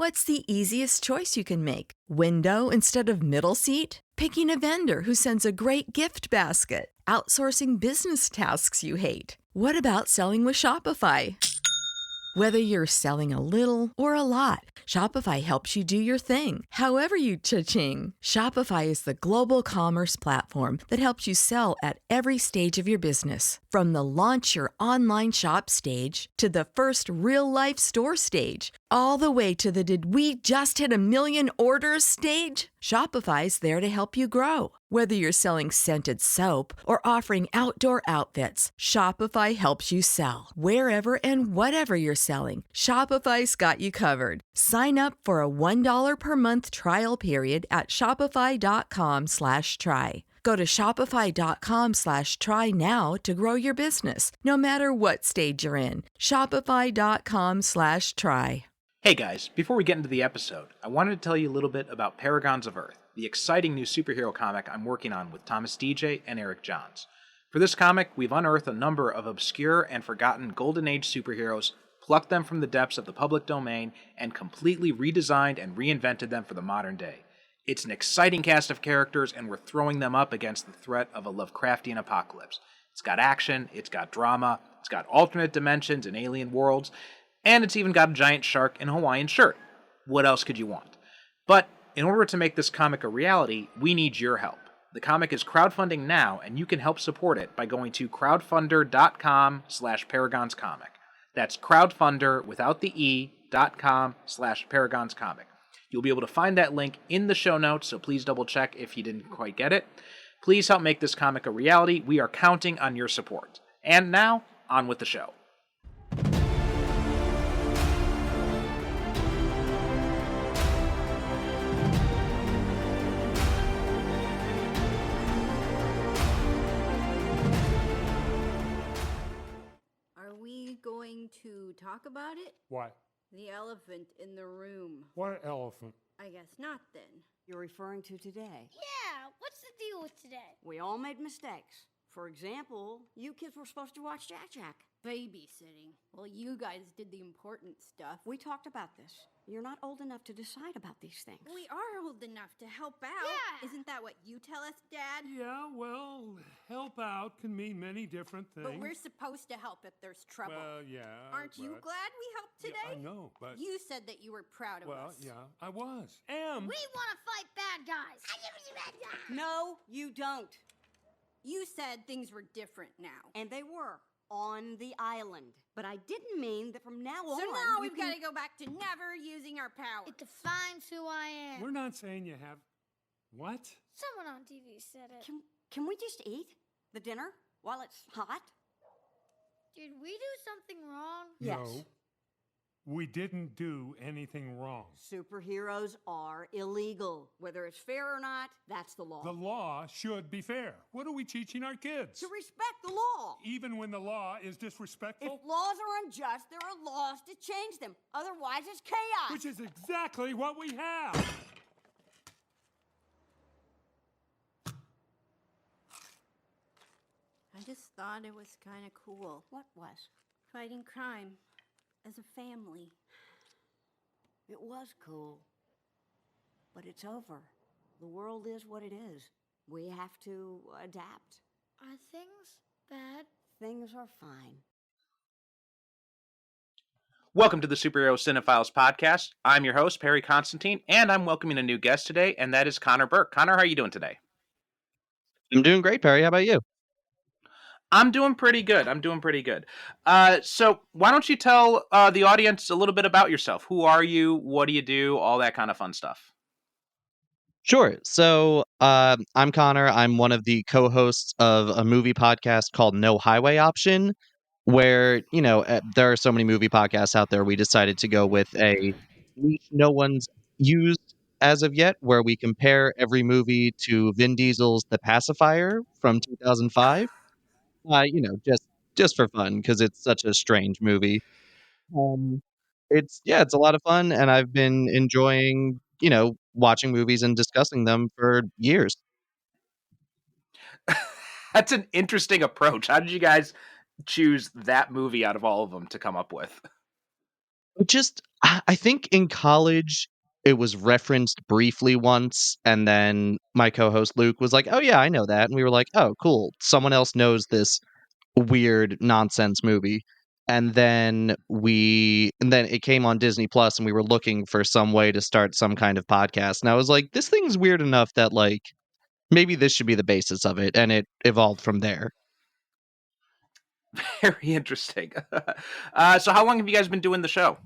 What's the easiest choice you can make? Window instead of middle seat? Picking a vendor who sends a great gift basket? Outsourcing business tasks you hate? What about selling with Shopify? Whether you're selling a little or a lot, Shopify helps you do your thing, however you cha-ching. Shopify is the global commerce platform that helps you sell at every stage of your business. From the launch your online shop stage to the first real-life store stage, all the way to the did we just hit a million orders stage. Shopify's there to help you grow. Whether you're selling scented soap or offering outdoor outfits, Shopify helps you sell. Wherever and whatever you're selling, Shopify's got you covered. Sign up for a $1 per month trial period at shopify.com/try. Go to shopify.com/try now to grow your business, no matter what stage you're in. Shopify.com/try. Hey guys, before we get into the episode, I wanted to tell you a little bit about Paragons of Earth, the exciting new superhero comic I'm working on with Thomas DJ and Eric Johns. For this comic, we've unearthed a number of obscure and forgotten Golden Age superheroes, plucked them from the depths of the public domain, and completely redesigned and reinvented them for the modern day. It's an exciting cast of characters, and we're throwing them up against the threat of a Lovecraftian apocalypse. It's got action, it's got drama, it's got alternate dimensions and alien worlds, and it's even got a giant shark in a Hawaiian shirt. What else could you want? But in order to make this comic a reality, we need your help. The comic is crowdfunding now, and you can help support it by going to crowdfunder.com/paragonscomic. That's crowdfunder without the e.com/paragonscomic. You'll be able to find that link in the show notes, so please double check if you didn't quite get it. Please help make this comic a reality. We are counting on your support. And now, on with the show. Going to talk about it? What? The elephant in the room. What elephant? I guess not then. You're referring to today. Yeah, what's the deal with today? We all made mistakes. For example, you kids were supposed to watch Jack Jack. Babysitting. Well, you guys did the important stuff. We talked about this. You're not old enough to decide about these things. We are old enough to help out. Yeah. Isn't that what you tell us, Dad? Yeah, well, help out can mean many different things. But we're supposed to help if there's trouble. Well, yeah. Aren't you glad we helped today? Yeah, I know, but... You said that you were proud of us. Well, yeah, I was. We want to fight bad guys. No, you don't. You said things were different now. And they were. On the island. But I didn't mean that from now on... So now we've got to go back to never using our power. It defines who I am. We're not saying you have... What? Someone on TV said it. Can we just eat the dinner while it's hot? Did we do something wrong? Yes. No. We didn't do anything wrong. Superheroes are illegal. Whether it's fair or not, that's the law. The law should be fair. What are we teaching our kids? To respect the law. Even when the law is disrespectful? If laws are unjust, there are laws to change them. Otherwise, it's chaos. Which is exactly what we have. I just thought it was kind of cool. What was? Fighting crime as a family. It was cool. But it's over. The world is what it is. We have to adapt. Are things bad? Things are fine. Welcome to the Superhero Cinephiles podcast. I'm your host, Perry Constantine, and I'm welcoming a new guest today, and that is Connor Burke. Connor, how are you doing today? I'm doing great, Perry. How about you? I'm doing pretty good. So why don't you tell the audience a little bit about yourself? Who are you? What do you do? All that kind of fun stuff. Sure. So I'm Connor. I'm one of the co-hosts of a movie podcast called No Highway Option, where, there are so many movie podcasts out there. We decided to go with a niche no one's used as of yet, where we compare every movie to Vin Diesel's The Pacifier from 2005. Just for fun, because it's such a strange movie. It's a lot of fun, and I've been enjoying, watching movies and discussing them for years. That's an interesting approach. How did you guys choose that movie out of all of them to come up with? I think in college it was referenced briefly once, and then my co-host Luke was like, "Oh yeah, I know that," and we were like, "Oh cool, someone else knows this weird nonsense movie." And then it came on Disney Plus, and we were looking for some way to start some kind of podcast, and I was like, "This thing's weird enough that like maybe this should be the basis of it," and it evolved from there. Very interesting. So how long have you guys been doing the show?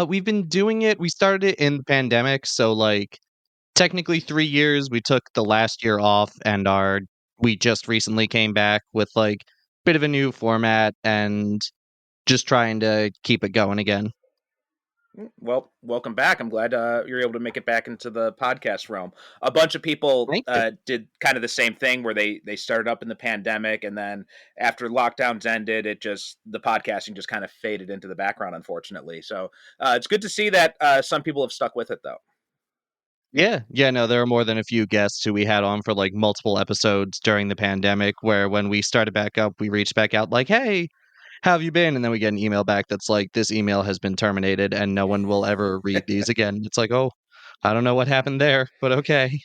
We've been doing it. We started it in the pandemic, so like technically 3 years. We took the last year off, and we just recently came back with like bit of a new format and just trying to keep it going again. Well, welcome back. I'm glad you're able to make it back into the podcast realm. A bunch of people Thank you. did kind of the same thing where they started up in the pandemic, and then after lockdowns ended, the podcasting just kind of faded into the background, unfortunately. So it's good to see that some people have stuck with it, though. Yeah, no, there are more than a few guests who we had on for like multiple episodes during the pandemic where when we started back up, we reached back out like, "Hey, how have you been?" And then we get an email back that's like, "This email has been terminated and no one will ever read these again." It's like, "Oh, I don't know what happened there, but okay."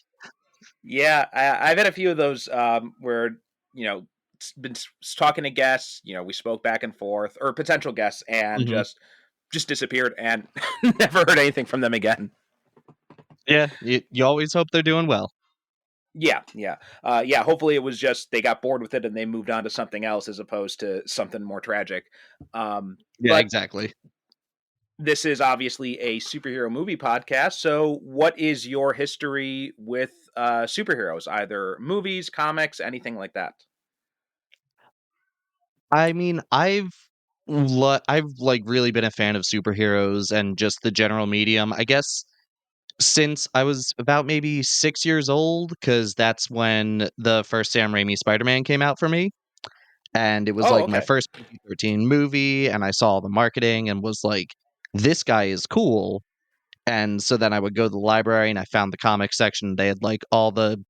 Yeah, I've had a few of those where been talking to guests. We spoke back and forth, or potential guests, and Mhm. just disappeared and never heard anything from them again. Yeah, you always hope they're doing well. Yeah. Hopefully, it was just they got bored with it and they moved on to something else as opposed to something more tragic. Yeah, But exactly. this is obviously a superhero movie podcast. So, what is your history with superheroes? Either movies, comics, anything like that? I mean, I've like really been a fan of superheroes and just the general medium. I guess since I was about maybe 6 years old, because that's when the first Sam Raimi Spider-Man came out for me, and it was Oh, like my okay. first PG-13 movie, and I saw all the marketing and was like, "This guy is cool." And so then I would go to the library and I found the comic section. They had like all the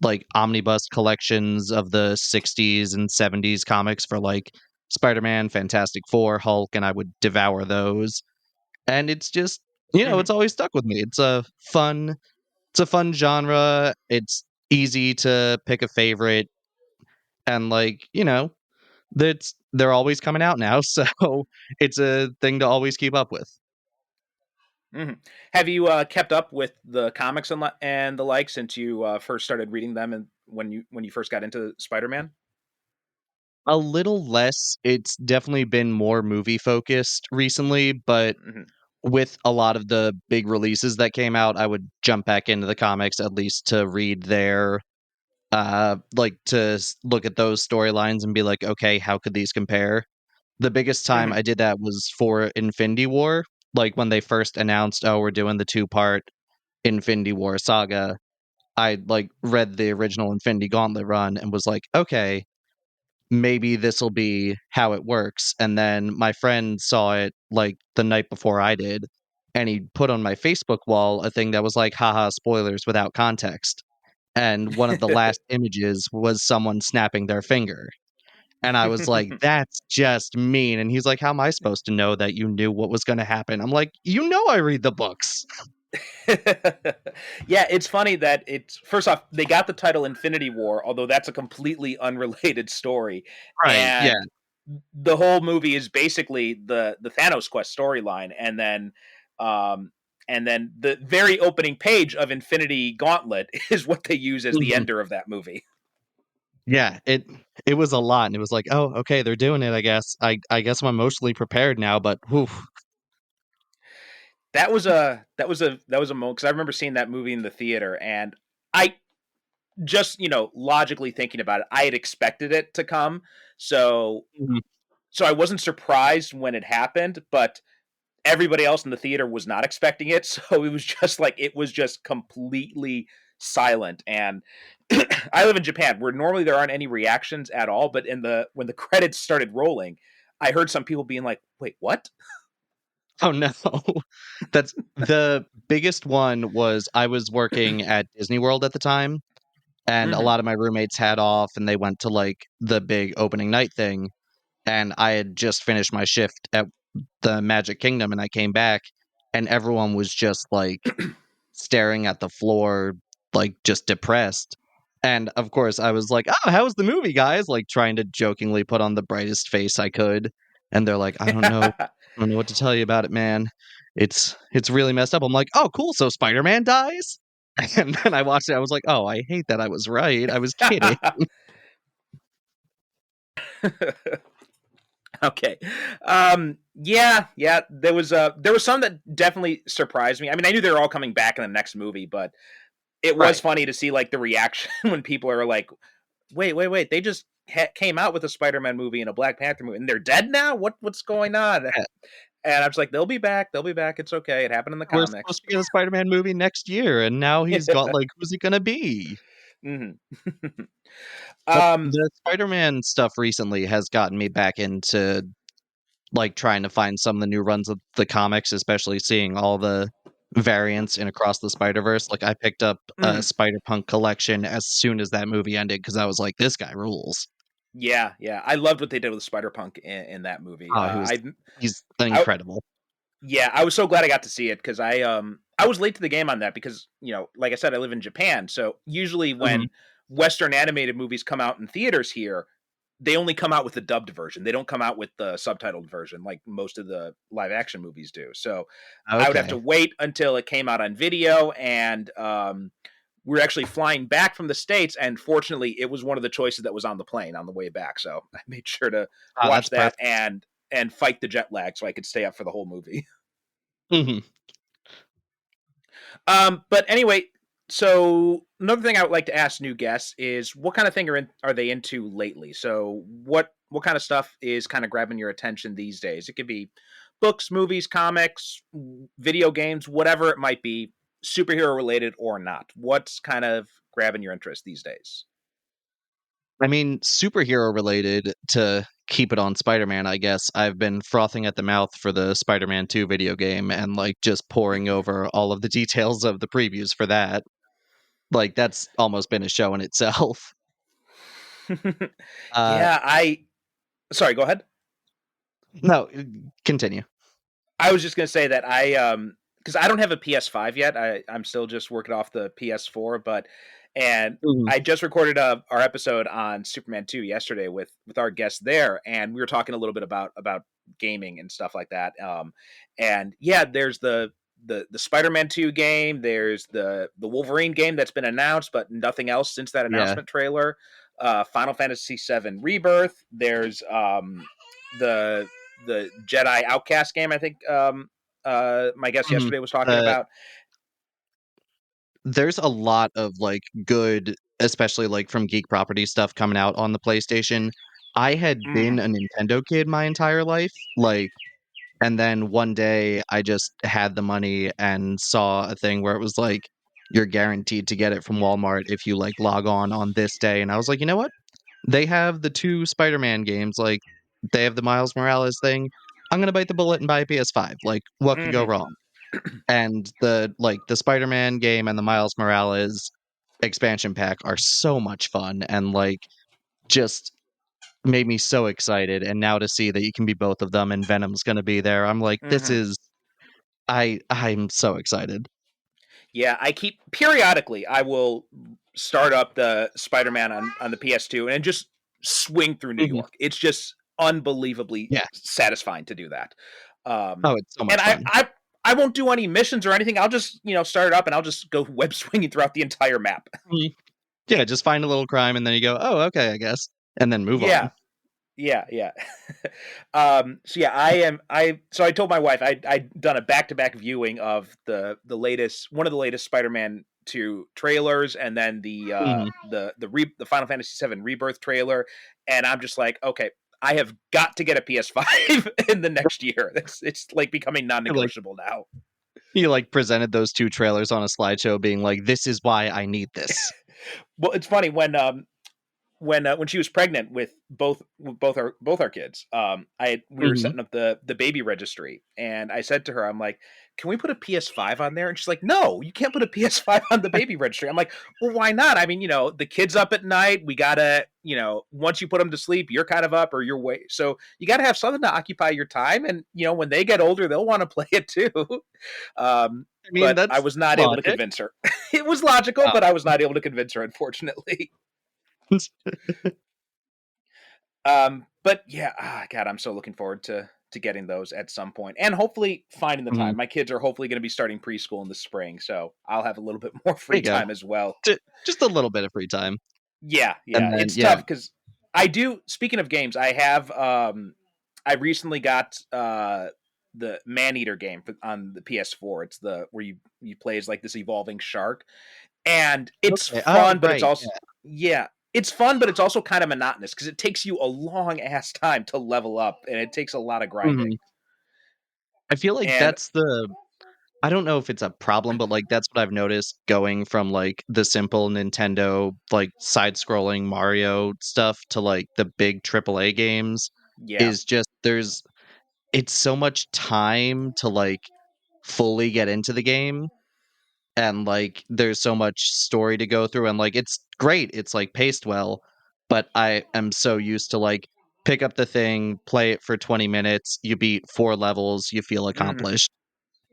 like omnibus collections of the 60s and 70s comics for like Spider-Man, Fantastic Four, Hulk, and I would devour those. And it's just, Hmm. it's always stuck with me. It's a fun genre. It's easy to pick a favorite and like, they're always coming out now, so it's a thing to always keep up with. Hmm. Have you kept up with the comics and the like since you first started reading them, and when you first got into Spider-Man? A little less. It's definitely been more movie focused recently, but Hmm. with a lot of the big releases that came out, I would jump back into the comics at least to read like look at those storylines and be like, okay, how could these compare? The biggest time Hmm. I did that was for Infinity War, like when they first announced, oh, we're doing the two-part Infinity War saga. I like read the original Infinity Gauntlet run and was like, okay, maybe this will be how it works. And then my friend saw it like the night before I did, and he put on my Facebook wall a thing that was like, haha, spoilers without context. And one of the last images was someone snapping their finger. And I was like, that's just mean. And he's like, how am I supposed to know that you knew what was going to happen? I'm like, I read the books. Yeah, it's funny that it's first off they got the title Infinity War, although that's a completely unrelated story, Right. Yeah. and the whole movie is basically the Thanos quest storyline, um, and then the very opening page of Infinity Gauntlet is what they use as the Mhm. ender of that movie. Yeah. It was a lot. And it was like, oh, okay, they're doing it, I guess. I guess I'm emotionally prepared now, but whew. That was a moment because I remember seeing that movie in the theater, and I just logically thinking about it, I had expected it to come, so Mhm. so I wasn't surprised when it happened, but everybody else in the theater was not expecting it, so it was just completely silent. And I live in Japan, where normally there aren't any reactions at all, but in the when the credits started rolling, I heard some people being like, "Wait, what?" Oh no. That's the biggest one was I was working at Disney World at the time, and a Hmm. lot of my roommates had off and they went to like the big opening night thing. And I had just finished my shift at the Magic Kingdom, and I came back, and everyone was just like staring at the floor, like just depressed. And of course, I was like, "Oh, how was the movie, guys?" Like trying to jokingly put on the brightest face I could, and they're like, "I don't know, I don't know what to tell you about it, man. It's really messed up." I'm like, "Oh, cool. So Spider-Man dies?" And then I watched it. I was like, "Oh, I hate that I was right. I was kidding." Okay. Yeah, there was some that definitely surprised me. I mean, I knew they were all coming back in the next movie, but it was Right. funny to see like the reaction when people are like, "Wait, they just came out with a Spider-Man movie and a Black Panther movie and they're dead now? What's going on?" Yeah. And I'm just like, "They'll be back. They'll be back. It's okay. It happened in the We're supposed comics." to get a Spider-Man movie next year, and now he's got like, who's it gonna be? Mhm. But Um the Spider-Man stuff recently has gotten me back into like trying to find some of the new runs of the comics, especially seeing all the variants in Across the Spider-Verse. Like I picked up a mhm. Spider-Punk collection as soon as that movie ended because I was like, this guy rules. Yeah. I loved what they did with Spider-Punk in that movie. Oh, he's I incredible. Yeah, I was so glad I got to see it because I was late to the game on that because like I said, I live in Japan, so usually Mhm. when Western animated movies come out in theaters here, they only come out with the dubbed version. They don't come out with the subtitled version like most of the live action movies do. So I would have to Okay. wait until it came out on video, and we were actually flying back from the States, and fortunately, it was one of the choices that was on the plane on the way back. So I made sure to Oh, watch that's that perfect. and fight the jet lag so I could stay up for the whole movie. Mhm. But anyway, so another thing I would like to ask new guests is what kind of thing are they into lately? So what kind of stuff is kind of grabbing your attention these days? It could be books, movies, comics, video games, whatever it might be, superhero related or not. What's kind of grabbing your interest these days? I mean, superhero related to keep it on Spider-Man, I guess. I've been frothing at the mouth for the Spider-Man 2 video game and like just poring over all of the details of the previews for that. Like that's almost been a show in itself. Uh Yeah, sorry, go ahead. no, continue. I was just gonna say that because I don't have a PS5 yet. I'm still just working off the PS4, and Mhm. I just recorded our episode on Superman 2 yesterday with our guest there, and we were talking a little bit about gaming and stuff like that. And yeah, there's the Spider-Man 2 game. There's the Wolverine game that's been announced, but nothing else since that Yeah. announcement trailer. Final Fantasy 7 Rebirth. There's the the Jedi Outcast game. I think my guest Mhm. yesterday was talking Uh, about. there's a lot of like good, especially like from geek property stuff coming out on the PlayStation. I had been Mhm. a Nintendo kid my entire life, like, and then one day I just had the money and saw a thing where it was like, you're guaranteed to get it from Walmart if you like log on this day. And I was like, you know what? They have the two Spider-Man games, like they have the Miles Morales thing. I'm gonna bite the bullet and buy a PS5. Like, what could go Mhm. wrong? And the Spider-Man game and the Miles Morales expansion pack are so much fun and like just made me so excited. And now to see that you can be both of them and Venom's gonna be there, I'm like, this Mhm. is I'm so excited. Yeah, I keep periodically. I will start up the Spider-Man on the PS2 and just swing through New Mhm. York. It's just unbelievably Yeah. satisfying to do that. Oh, it's so And much I, fun. I I won't do any missions or anything. I'll just start it up and I'll just go web swinging throughout the entire map. Mhm. Yeah, just find a little crime and then you go, "Oh, okay, I guess," and then move on. Yeah, yeah. So yeah, I told my wife I'd done a back-to-back viewing of the latest one of the latest Spider-Man 2 trailers and then Mhm. the Final Fantasy 7 Rebirth trailer, and I'm just like, okay, I have got to get a PS5 in the next year. It's like becoming You like non-negotiable now. you like presented those 2 trailers on a slideshow being like, "This is why I need this." Well, it's funny when she was pregnant with both our kids, we were Mhm. setting up the baby registry, and I said to her, I'm like, can we put a PS5 on there? And she's like, no, you can't put a PS5 on the baby registry. I'm like, well, why not? I mean, the kid's up at night. We gotta, once you put them to sleep, you're kind of up or you're way. So you got to have something to occupy your time. And, when they get older, they'll want to play it too. I mean, But I that's was not able to logic. convince her. It was logical, Oh. but I was not able to convince her, unfortunately. But yeah, God, I'm so looking forward to getting those at some point, and hopefully finding the time. My kids are hopefully going to be starting preschool in the spring, so I'll have a little bit more There free you go. time as well. Just a little bit of free time. Yeah, And then, it's tough because I do. Speaking of games, I have. I recently got the Maneater game on the PS4. It's the where you play as like this evolving shark, and it's Okay. fun, Oh, but it's right. also it's fun, but it's also kind of monotonous because it takes you a long ass time to level up, and it takes a lot of grinding. Mhm. I feel like And that's I don't know if it's a problem, but, like, that's what I've noticed going from, like, the simple Nintendo, like, side-scrolling Mario stuff to, like, the big AAA games yeah, is just it's so much time to, like, fully get into the game, and, like, there's so much story to go through, and, like, it's great, it's, like, paced well, but I am so used to, like, pick up the thing, play it for 20 minutes, you beat 4 levels, you feel hmm accomplished.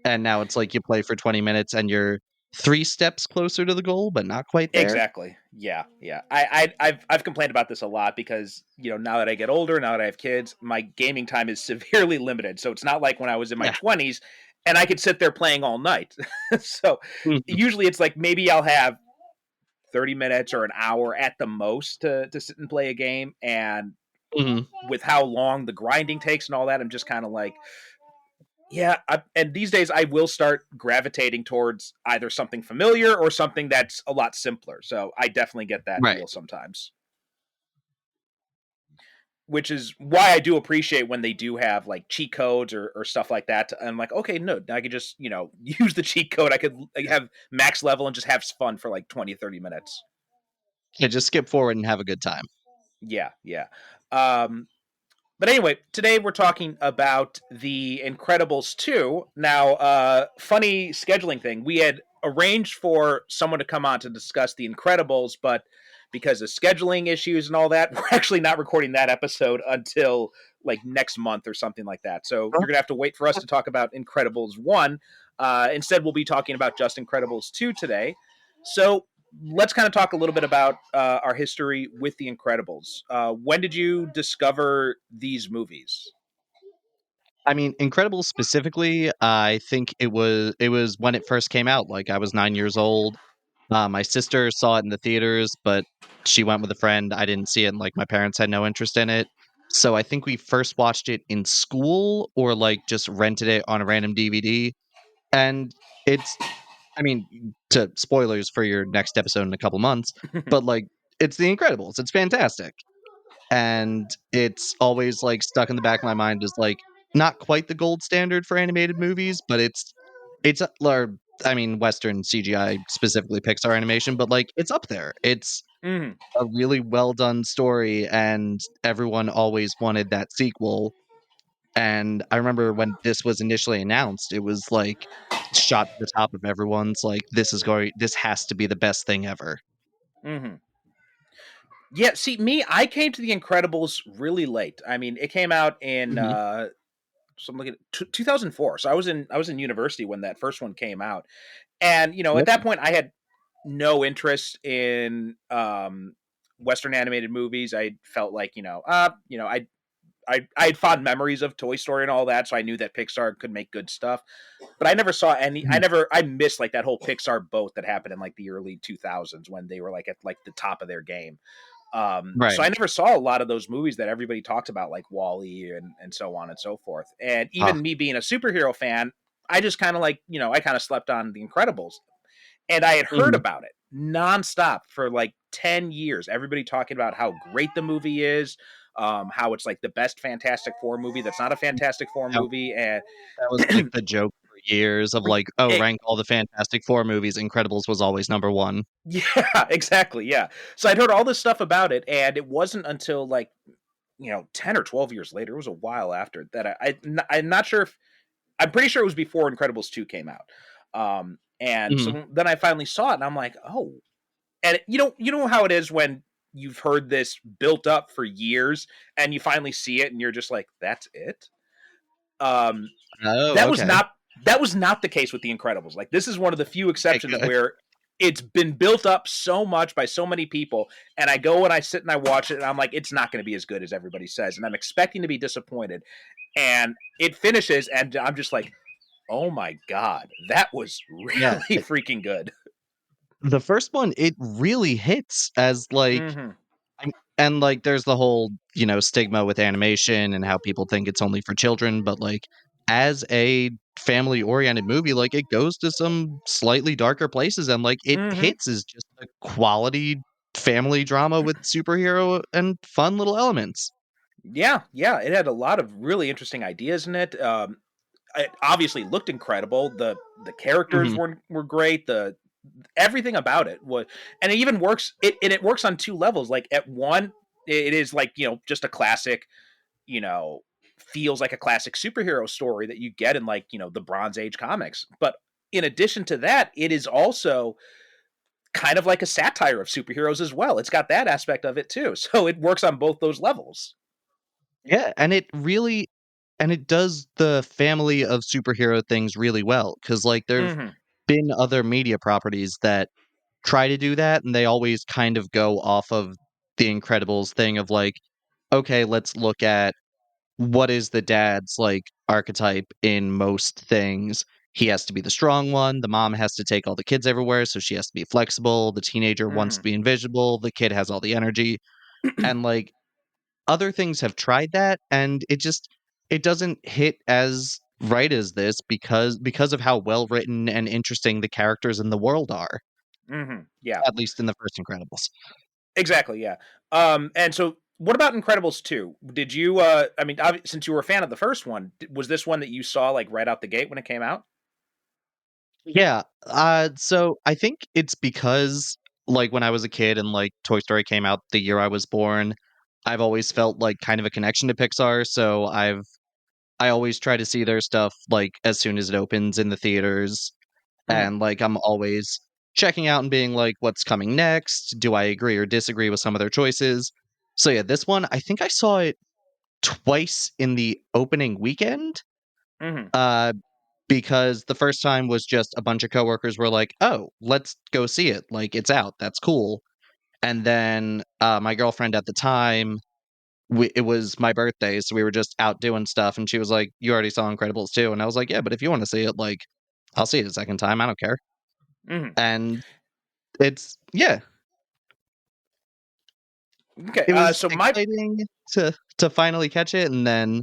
And now it's like you play for 20 minutes and you're 3 steps closer to the goal, but not quite there. exactly. Yeah. I've complained about this a lot because now that I get older, now that I have kids, my gaming time is severely limited. So it's not like when I was in my Yeah. 20s and I could sit there playing all night. So Mhm, usually it's like maybe I'll have 30 minutes or an hour at the most to sit and play a game, and mhm. with how long the grinding takes and all that, I'm just kind of like, yeah. And these days, I will start gravitating towards either something familiar or something that's a lot simpler. So I definitely get that Right. feel sometimes, which is why I do appreciate when they do have like cheat codes or stuff like that. I'm like, okay, no, I could just, use the cheat code. I could have max level and just have fun for like 20, 30 minutes. Yeah, just skip forward and have a good time. Yeah. Um, But anyway, today we're talking about The Incredibles 2. Now, funny scheduling thing. We had arranged for someone to come on to discuss The Incredibles, but because of scheduling issues and all that, we're actually not recording that episode until like next month or something like that. So Huh? you're going to have to wait for us to talk about Incredibles 1. Instead, we'll be talking about just Incredibles 2 today. So let's kind of talk a little bit about our history with The Incredibles. When did you discover these movies? I mean, Incredibles specifically, I think it was when it first came out, like, I was 9 years old. My sister saw it in the theaters, but she went with a friend. I didn't see it, and, like, my parents had no interest in it. So I think we first watched it in school or, like, just rented it on a random DVD, and it's I mean, to spoilers for your next episode in a couple months, but, like, it's The Incredibles, it's fantastic, and it's always, like, stuck in the back of my mind as, like, not quite the gold standard for animated movies, but it's or I mean, Western CGI, specifically Pixar animation, but, like, it's up there. It's Mhm. a really well done story, and everyone always wanted that sequel, and I remember when this was initially announced, it was, like, shot to the top of everyone's, like, this has to be the best thing ever." Mhm. Yeah, see, I came to The Incredibles really late. I mean, it came out in Mhm. so I'm looking at 2004. So I was in university when that first one came out. And at that Yeah. point I had no interest in Western animated movies. I felt like, I had fond memories of Toy Story and all that, so I knew that Pixar could make good stuff. But I never saw any. Mhm. I missed like that whole Pixar boat that happened in like the early 2000s when they were like at like the top of their game. So I Right. never saw a lot of those movies that everybody talked about, like Wall-E and so on and so forth. And Ah, even me being a superhero fan, I just kind of like, I kind of slept on The Incredibles. And I had heard mhm. about it nonstop for like 10 years. Everybody talking about how great the movie is, how it's like the best Fantastic Four movie that's not a Fantastic Four That movie. And that was, like, the joke for years of, like, "Oh, it, rank all the Fantastic Four movies, Incredibles was always number 1." yeah, exactly. Yeah. So I'd heard all this stuff about it. And it wasn't until like, 10 or 12 years later, it was a while after that. I'm not sure if I'm pretty sure it was before Incredibles 2 came out. And Mhm. so then I finally saw it, and I'm like, oh. And you know how it is when you've heard this built up for years, and you finally see it, and you're just like, that's it. Um, Oh, that was okay. not the case with The Incredibles. Like, this is one of the few Okay, exceptions good. where it's been built up so much by so many people, and I go and I sit and I watch it, and I'm like, it's not going to be as good as everybody says, and I'm expecting to be disappointed. And it finishes, and I'm just like, oh my god, that was Yeah. really freaking good. The first one, it really hits as, like, Mm-hmm. and, like, there's the whole, stigma with animation and how people think it's only for children, but, like, as a family-oriented movie, like, it goes to some slightly darker places, and, like, it Mm-hmm. hits as just a quality family drama with superhero and fun little elements. Yeah, yeah, it had a lot of really interesting ideas in it. It obviously looked incredible. The characters Mhm. were great. The everything about it was, and it even works. It works on two levels. Like, at one, it is like, just a classic, you know feels like a classic superhero story that you get in, like, the Bronze Age comics. But in addition to that, it is also kind of like a satire of superheroes as well. It's got that aspect of it too. So it works on both those levels. Yeah, and it does the family of superhero things really well, because like, there've Hmm. been other media properties that try to do that, and they always kind of go off of The Incredibles thing of like, okay, let's look at what is the dad's like archetype in most things. He has to be the strong one. The mom has to take all the kids everywhere, so she has to be flexible. The teenager wants to Hmm. be invisible. The kid has all the energy. And like, other things have tried that, and it doesn't hit as right as this because of how well written and interesting the characters in the world are, Hmm. Yeah, at least in the first Incredibles. exactly. Yeah. And so what about Incredibles 2? Did you, I mean, since you were a fan of the first one, was this one that you saw like right out the gate when it came out? Yeah, so I think it's because, like, when I was a kid and, like, Toy Story came out the year I was born, I've always felt, like, kind of a connection to Pixar, so I always try to see their stuff, like, as soon as it opens in the theaters, Hmm. and, like, I'm always checking out and being like, "What's coming next? Do I agree or disagree with some of their choices?" So, yeah, this one, I think I saw it twice in the opening weekend. Hmm. Uh, because the first time was just a bunch of coworkers were like, "Oh, let's go see it. Like, it's out. That's cool." And then my girlfriend at the time, it was my birthday, so we were just out doing stuff, and she was like, "You already saw Incredibles 2?" And I was like, "Yeah, but if you want to see it, like, I'll see it a second time. I don't care." Hmm. And yeah, Okay. it was So my exciting to finally catch it, and then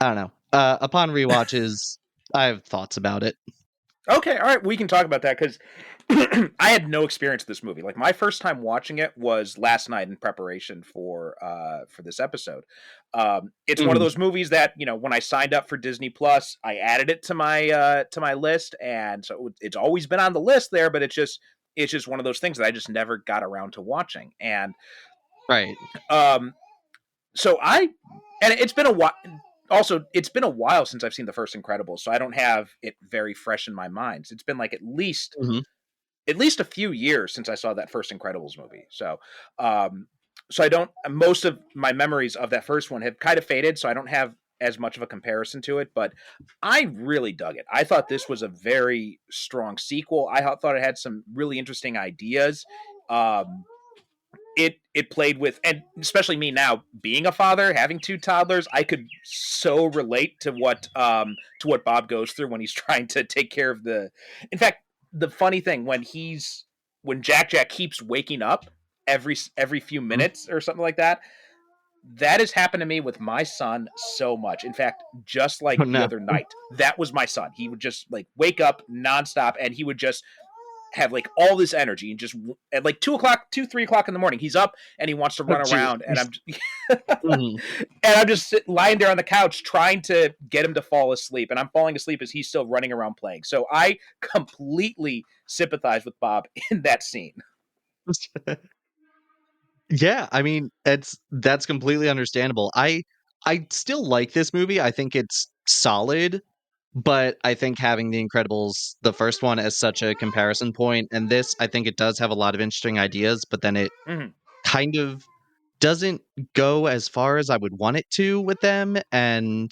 I don't know. Upon rewatches, I have thoughts about it. Okay, all right, we can talk about that because I had no experience with this movie. Like, my first time watching it was last night in preparation for this episode. It's one of Mhm. those movies that, when I signed up for Disney Plus, I added it to my list, and so it's always been on the list there. But it's just one of those things that I just never got around to watching. And Right. um, so I and it's been a while. Also, it's been a while since I've seen the first Incredibles, so I don't have it very fresh in my mind. It's been like Mhm. at least a few years since I saw that first Incredibles movie. Um, so I don't. Most of my memories of that first one have kind of faded, so I don't have as much of a comparison to it. But I really dug it. I thought this was a very strong sequel. Thought it had some really interesting ideas. Um, it played with, and especially me now being a father, having two toddlers, I could so relate to what Bob goes through when he's trying to take care of the. In fact, the funny thing, when Jack keeps waking up every few Mhm. minutes or something like that, that has happened to me with my son so much. In fact, just like Oh, the no. other night, that was my son. He would just like wake up nonstop, and he would just have like all this energy, and just at like 2 o'clock, 3 o'clock in the morning, he's up and he wants to Oh, run jeez. around, and Mhm. I'm just lying there on the couch trying to get him to fall asleep, and I'm falling asleep as he's still running around playing. So I completely sympathize with Bob in that scene. Yeah, I mean, that's completely understandable. I still like this movie. I think it's solid, But I think having The Incredibles, the first one, as such a comparison point, and this, I think it does have a lot of interesting ideas, but then it Hmm. kind of doesn't go as far as I would want it to with them, and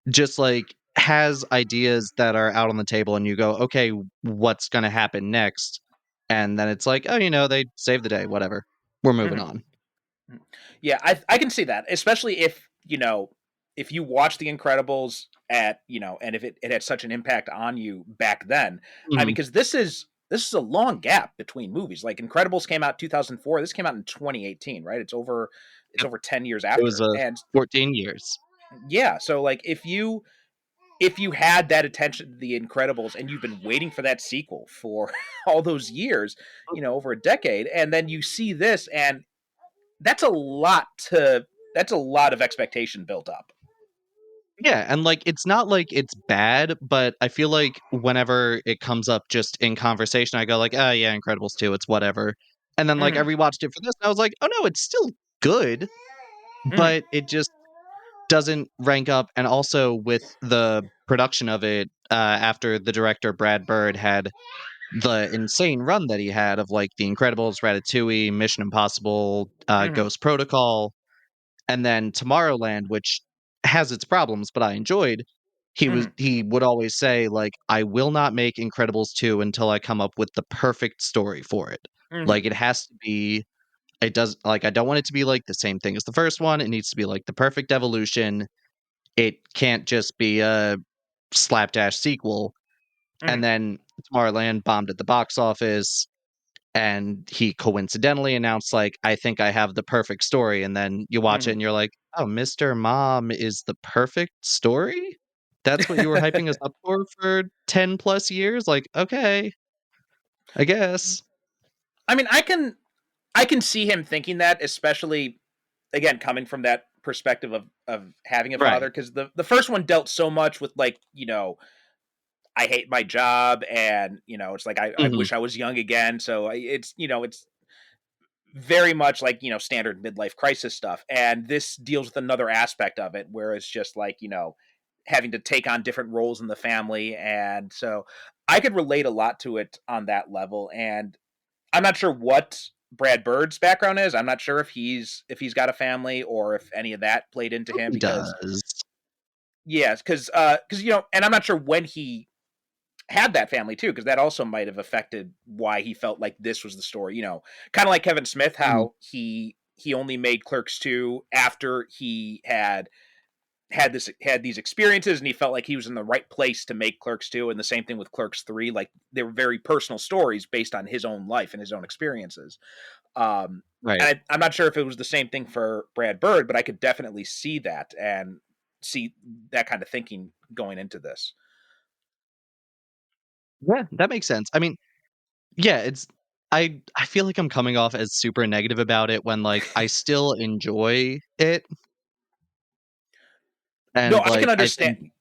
just like has ideas that are out on the table, and you go, okay, what's going to happen next? And then it's like, oh, they saved the day, whatever. We're moving Hmm. on. Yeah, I can see that, especially if if you watch The Incredibles and if it had such an impact on you back then. I mean, Mhm. because this is a long gap between movies. Like Incredibles came out 2004. This came out in 2018, right? It's Yep. over 10 years It was after, and 14 years. yeah. So like if you had that attention to The Incredibles and you've been waiting for that sequel for all those years, over a decade, and then you see this, and that's a lot of expectation built up. Yeah, and like it's not like it's bad, but I feel like whenever it comes up just in conversation, I go like, "Oh yeah, Incredibles 2, it's whatever." And then like I Hmm. rewatched it for this, and I was like, "Oh no, it's still good, Hmm. but it just doesn't rank up." And also with the production of it, after the director Brad Bird had the insane run that he had of like The Incredibles, Ratatouille, Mission Impossible, Hmm. Ghost Protocol, and then Tomorrowland, which has its problems, but I enjoyed. Hmm. He would always say like, I will not make Incredibles 2 until I come up with the perfect story for it. Hmm. Like it has to be it does like I don't want it to be like the same thing as the first one. It needs to be like the perfect evolution. It can't just be a slapdash sequel. And Hmm. then Tomorrowland bombed at the box office, and he coincidentally announced like, I think I have the perfect story, and then you watch it Hmm. and you're like, oh, Mr. Mom is the perfect story? That's what you were hyping us up for 10 plus years? Like, okay, I guess. I mean, I can see him thinking that, especially again coming from that perspective of having a father, Right. because the first one dealt so much with like I hate my job, and it's like I Mhm. wish I was young again. So it's very much like standard midlife crisis stuff, and this deals with another aspect of it where it's just like having to take on different roles in the family, and so I could relate a lot to it on that level. And I'm not sure what Brad Bird's background is. I'm not sure if he's got a family or if any of that played into him, He because does. yes, because and I'm not sure when he had that family too, because that also might have affected why he felt like this was the story. Kind of like Kevin Smith, Mhm. how he only made Clerks 2 after he had these experiences, and he felt like he was in the right place to make Clerks 2. And the same thing with Clerks 3. Like they were very personal stories based on his own life and his own experiences. Right. And I'm not sure if it was the same thing for Brad Bird, but I could definitely see that and see that kind of thinking going into this. Yeah, that makes sense. I mean, yeah, I feel like I'm coming off as super negative about it when like I still enjoy it, No, and I can like understand.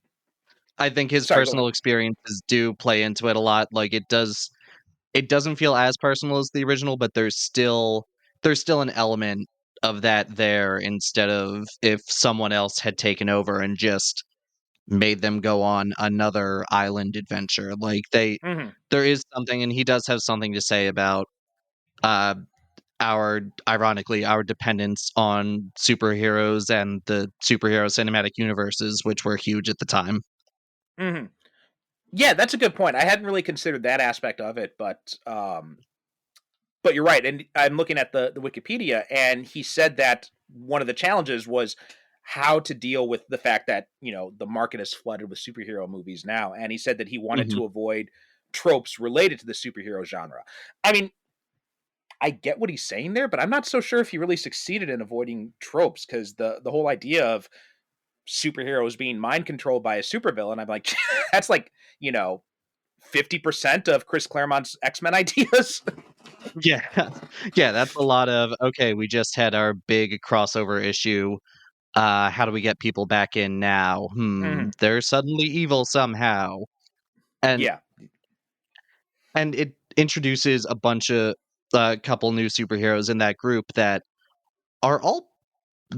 I think his Sorry, go ahead. personal experiences do play into it a lot. Like it doesn't feel as personal as the original, but there's still an element of that there, instead of if someone else had taken over and just made them go on another island adventure. Like Hmm. there is something, and he does have something to say about uh our ironically our dependence on superheroes and the superhero cinematic universes, which were huge at the time. Hmm. Yeah, that's a good point. I hadn't really considered that aspect of it, but you're right. And I'm looking at the Wikipedia, and he said that one of the challenges was how to deal with the fact that the market is flooded with superhero movies now, and he said that he wanted Mhm. to avoid tropes related to the superhero genre. I mean, I get what he's saying there, but I'm not so sure if he really succeeded in avoiding tropes, because the whole idea of superheroes being mind controlled by a supervillain, I'm like, that's like 50% of Chris Claremont's X-Men ideas. Yeah. Yeah, that's a lot of, okay, we just had our big crossover issue. How do we get people back in now? Mhm. They're suddenly evil somehow. And Yeah. it introduces a bunch of couple new superheroes in that group that are all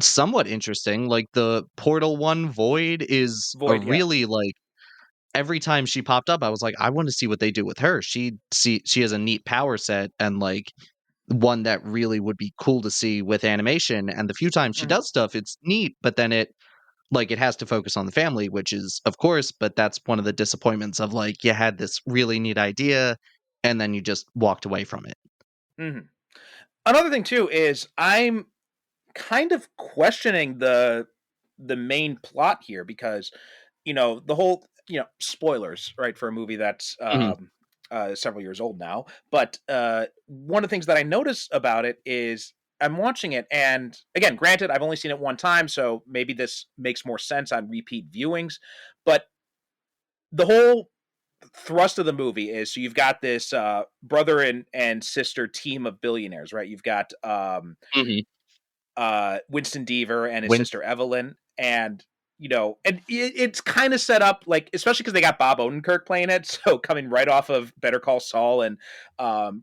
somewhat interesting. Like the Portal One Void is a Void, yeah. really like every time she popped up, I was like, I want to see what they do with her. She has a neat power set and like one that really would be cool to see with animation. And the few times she Mhm. does stuff, it's neat, but then it has to focus on the family, which is of course, but that's one of the disappointments of like you had this really neat idea and then you just walked away from it. Mhm. Another thing too is I'm kind of questioning the main plot here because the whole spoilers, right, for a movie that's Mhm. several years old now, but one of the things that I notice about it is I'm watching it, and again, granted, I've only seen it one time, so maybe this makes more sense on repeat viewings, but the whole thrust of the movie is, so you've got this brother and sister team of billionaires, right? You've got Mhm. Winston Deaver and his When sister Evelyn, and it's kind of set up like, especially because they got Bob Odenkirk playing it, so coming right off of Better Call Saul and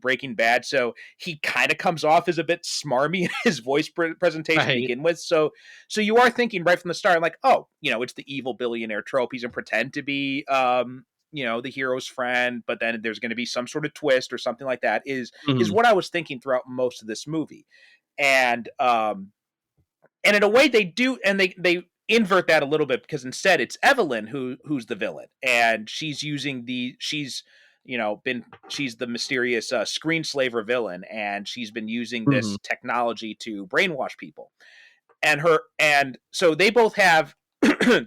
Breaking Bad, so he kind of comes off as a bit smarmy in his voice presentation to right. begin with. So you are thinking right from the start, like, oh, it's the evil billionaire trope. He's gonna pretend to be the hero's friend, but then there's going to be some sort of twist or something like that. Is Mhm. what I was thinking throughout most of this movie, and in a way they do, and they invert that a little bit, because instead it's Evelyn who's the villain, and she's using she's the mysterious screenslaver villain, and she's been using Mhm. this technology to brainwash people, and so they both have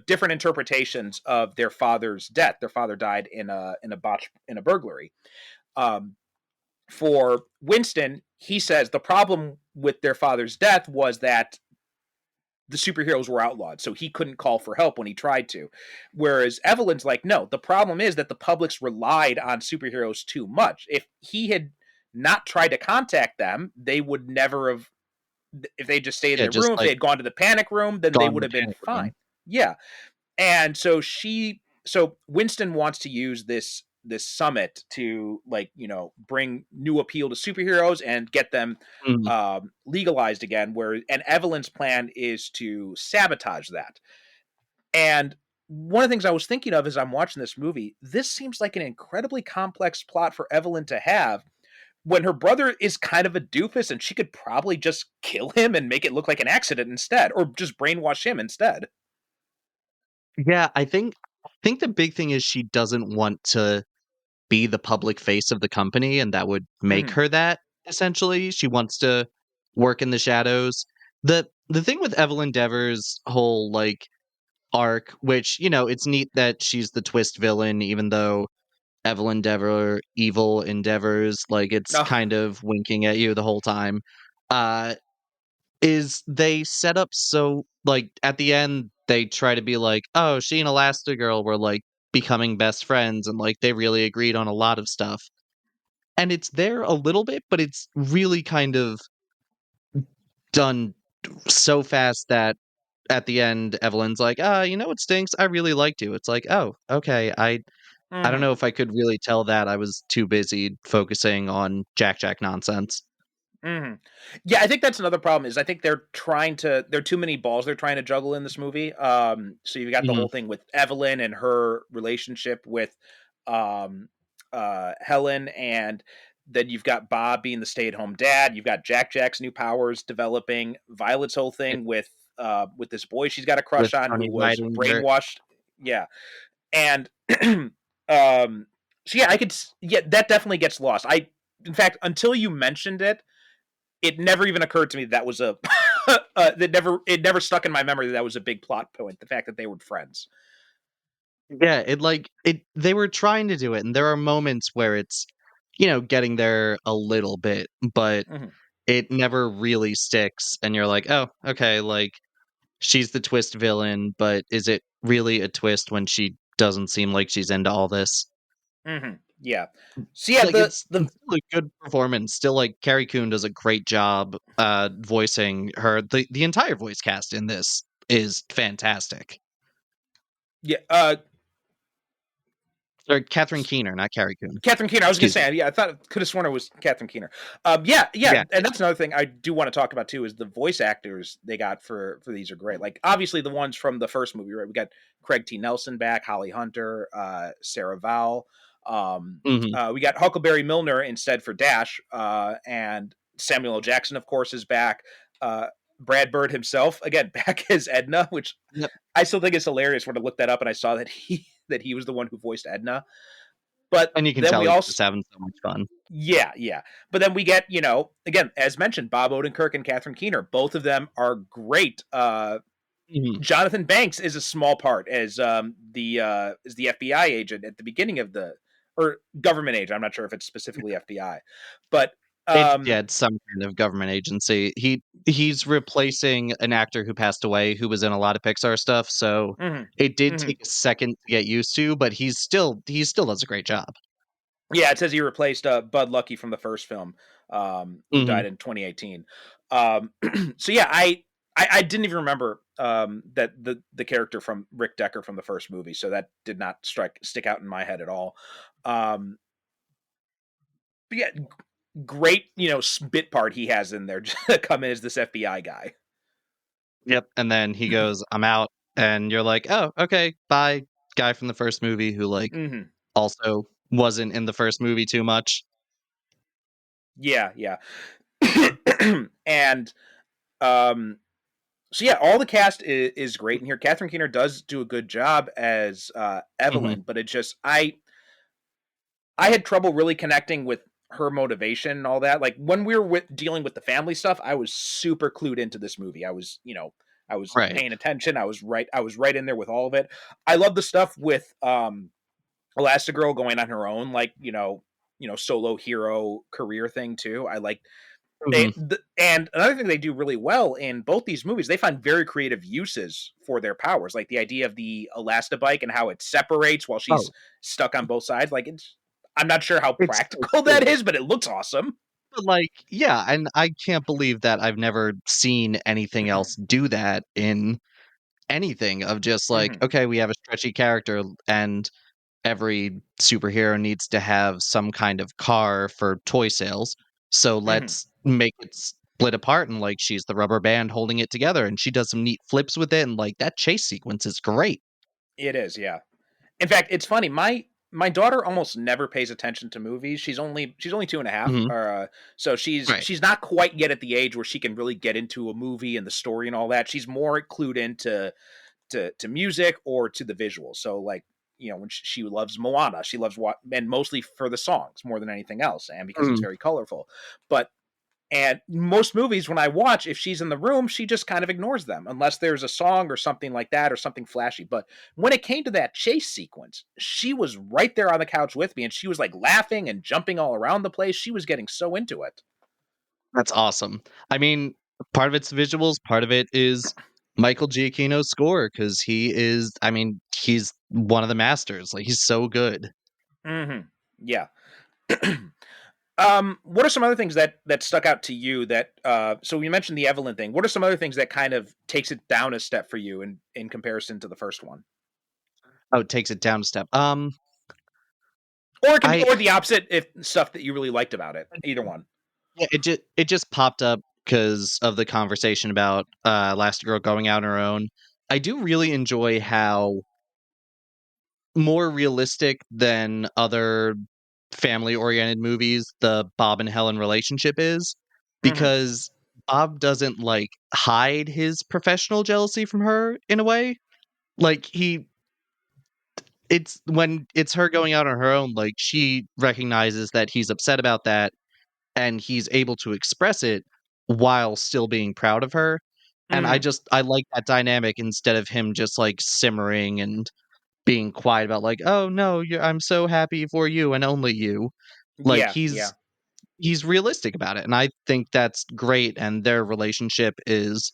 different interpretations of their father's death. Their father died in a burglary. um for Winston, he says the problem with their father's death was that the superheroes were outlawed, so he couldn't call for help when he tried to. Whereas Evelyn's like, no, the problem is that the public's relied on superheroes too much. If he had not tried to contact them, they would never have. If they just stayed in Yeah, their just room, if they like had gone to the panic room, then they gone to would the have been panic room. fine. Yeah, and so Winston wants to use this summit to, like, bring new appeal to superheroes and get them Mhm. legalized again, and Evelyn's plan is to sabotage that. And one of the things I was thinking of as I'm watching this movie, this seems like an incredibly complex plot for Evelyn to have, when her brother is kind of a doofus, and she could probably just kill him and make it look like an accident instead, or just brainwash him instead. Yeah, I think the big thing is she doesn't want to be the public face of the company, and that would make Hmm. her that, essentially. She wants to work in the shadows. The thing with Evelyn Dever's whole, like, arc, which, it's neat that she's the twist villain, even though Evelyn Dever evil endeavors, like, it's No. kind of winking at you the whole time. Uh, is they set up so, like, at the end, they try to be like, "Oh, she and Elastigirl were, like, becoming best friends, and, like, they really agreed on a lot of stuff." And it's there a little bit, but it's really kind of done so fast that at the end, Evelyn's like, you know what stinks? I really liked you." It's like, "Oh, okay. I don't Hmm. know if I could really tell that. I was too busy focusing on Jack nonsense." Hmm. Yeah, I think that's another problem. Is I think there are too many balls they're trying to juggle in this movie. So you've got the Mhm. whole thing with Evelyn and her relationship with um, Helen, and then you've got Bob being the stay-at-home dad. You've got Jack's new powers developing. Violet's whole It thing with this boy she's got a with crush on, who Tony was Weidinger. brainwashed. Yeah, and um, so yeah, yeah, that definitely gets lost. In fact, until you mentioned it, it never even occurred to me that was a it never stuck in my memory that was a big plot point. The fact that they were friends. Yeah, they were trying to do it, and there are moments where it's, getting there a little bit, but Hmm. it never really sticks, and you're like, "Oh, okay, like, she's the twist villain, but is it really a twist when she doesn't seem like she's into all this?" Hmm. Yeah. So yeah, Like, the it's the still a good performance, still, like, Carrie Coon does a great job, voicing her. The entire voice cast in this is fantastic. yeah Or Catherine Keener, not Carrie Coon. Catherine Keener. I was going to Excuse say, yeah, I could have sworn it was Catherine Keener. Yeah, Yeah. and that's another thing I do want to talk about too is the voice actors they got for these are great. Like obviously the ones from the first movie, right? We got Craig T. Nelson back, Holly Hunter, Sarah Vowell. Mhm. We got Huckleberry Milner instead for Dash, and Samuel L. Jackson, of course, is back. Brad Bird himself again back as Edna, which Yep. I still think it's hilarious when I looked that up and I saw that he was the one who voiced Edna. But And you can then tell we he's also just having so much fun. yeah. But then we get, again, as mentioned, Bob Odenkirk and Catherine Keener. Both of them are great. Mhm. Jonathan Banks is a small part as the FBI agent at the beginning of or government agent. I'm not sure if it's specifically FBI, but It's some kind of government agency. He's replacing an actor who passed away who was in a lot of Pixar stuff, so mhm, it did mhm. take a second to get used to, but he still does a great job. Yeah, it says he replaced Bud Lucky from the first film, who Mhm. died in 2018. So yeah, I didn't even remember that the character from Rick Decker from the first movie, so that did not stick out in my head at all. Um, but yeah, great, bit part he has in there to come in as this FBI guy. Yep, and then he goes, "I'm out," and you're like, "Oh, okay, bye." Guy from the first movie who, like, Hmm. also wasn't in the first movie too much. Yeah. And so yeah, all the cast is great in here. Catherine Keener does do a good job as Mhm. Evelyn, but it just I had trouble really connecting with her motivation and all that. Like when we were dealing with the family stuff, I was super clued into this movie. I was Right. paying attention. I was right in there with all of it. I love the stuff with Elastigirl going on her own, like solo hero career thing too. I like Mhm. and another thing they do really well in both these movies, they find very creative uses for their powers, like the idea of the Elastabike and how it separates while she's Oh, stuck on both sides. Like I'm not sure how it's so practical that cool. is, but it looks awesome. But, like, yeah, and I can't believe that I've never seen anything else do that in anything of just like, Hmm. okay, we have a stretchy character and every superhero needs to have some kind of car for toy sales. So Hmm. let's make it split apart and like she's the rubber band holding it together and she does some neat flips with it and like that chase sequence is great. It is, yeah. In fact, it's funny. My daughter almost never pays attention to movies. She's only 2.5, Mhm. or so Right. she's not quite yet at the age where she can really get into a movie and the story and all that. She's more clued into to music or to the visuals. So like when she loves Moana, she loves what and mostly for the songs more than anything else, and because it's Mhm. very colorful. But and most movies, when I watch, if she's in the room, she just kind of ignores them unless there's a song or something like that or something flashy. But when it came to that chase sequence, she was right there on the couch with me and she was like laughing and jumping all around the place. She was getting so into it. That's awesome. I mean, part of it's visuals, part of it is Michael Giacchino's score because I mean, he's one of the masters. Like he's so good. Hmm. Yeah. What are some other things that stuck out to you that so you mentioned the Evelyn thing. What are some other things that kind of takes it down a step for you in comparison to the first one? Oh, it takes it down a step. Or it can be I or the opposite if stuff that you really liked about it. Either one. Yeah, it just popped up because of the conversation about Elastigirl going out on her own. I do really enjoy how more realistic than other family-oriented movies the Bob and Helen relationship is, Hmm. because Bob doesn't like hide his professional jealousy from her in a way. Like it's when it's her going out on her own, like she recognizes that he's upset about that and he's able to express it while still being proud of her. And Hmm. I like that dynamic instead of him just like simmering and being quiet about like, "Oh no, I'm so happy for you and only you." Like Yeah. he's realistic about it, and I think that's great. And their relationship it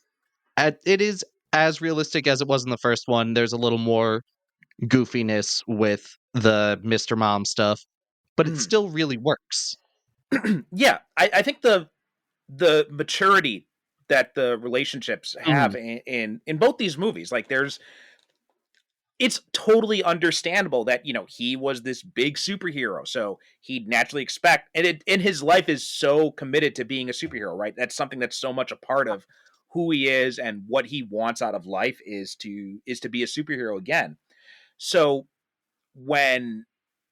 is as realistic as it was in the first one. There's a little more goofiness with the Mr. Mom stuff, but it Mhm. still really works. Yeah. I think the maturity that the relationships have Mhm. in both these movies, like it's totally understandable that, he was this big superhero. So he'd naturally expect, and his life is so committed to being a superhero, right? That's something that's so much a part of who he is, and what he wants out of life is to be a superhero again. So when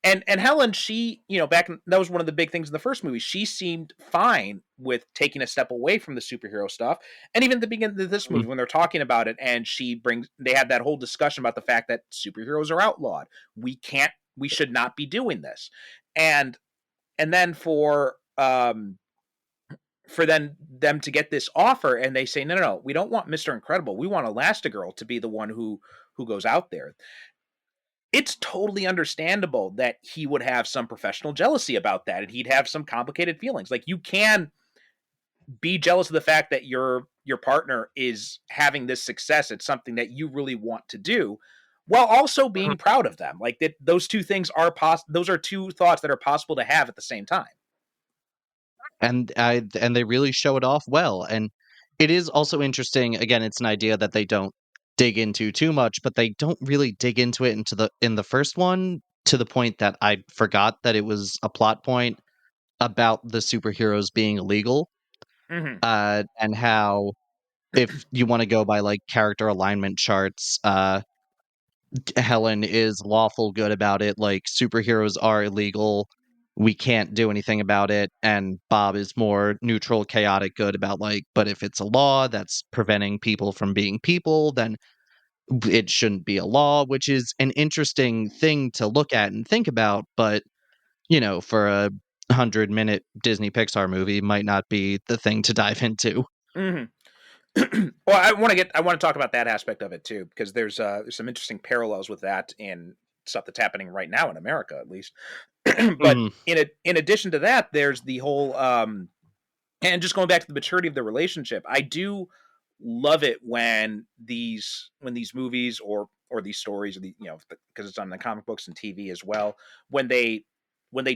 and Helen, she, that was one of the big things in the first movie. She seemed fine with taking a step away from the superhero stuff. And even at the beginning of this movie, when they're talking about it, and they had that whole discussion about the fact that superheroes are outlawed. We should not be doing this. And then for then them to get this offer, and they say, no, we don't want Mr. Incredible. We want Elastigirl to be the one who goes out there. It's totally understandable that he would have some professional jealousy about that, and he'd have some complicated feelings. Like, you can be jealous of the fact that your partner is having this success at something that you really want to do, while also being proud of them. Like, that those two things are those are two thoughts that are possible to have at the same time. And they really show it off well. And it is also interesting. Again, it's an idea that they don't dig into too much, but they don't really dig into it in the first one, to the point that I forgot that it was a plot point about the superheroes being illegal. And how, if you want to go by like character alignment charts, Helen is lawful good about it. Like, superheroes are illegal, we can't do anything about it. And Bob is more neutral, chaotic good about, like, but if it's a law that's preventing people from being people, then it shouldn't be a law, which is an interesting thing to look at and think about. But, for a 100-minute Disney Pixar movie, might not be the thing to dive into. Well, I want to talk about that aspect of it too, because there's some interesting parallels with that in stuff that's happening right now in America, at least. But in addition to that, there's the whole and just going back to the maturity of the relationship. I do love it when these movies or these stories, or because it's on the comic books and TV as well, when they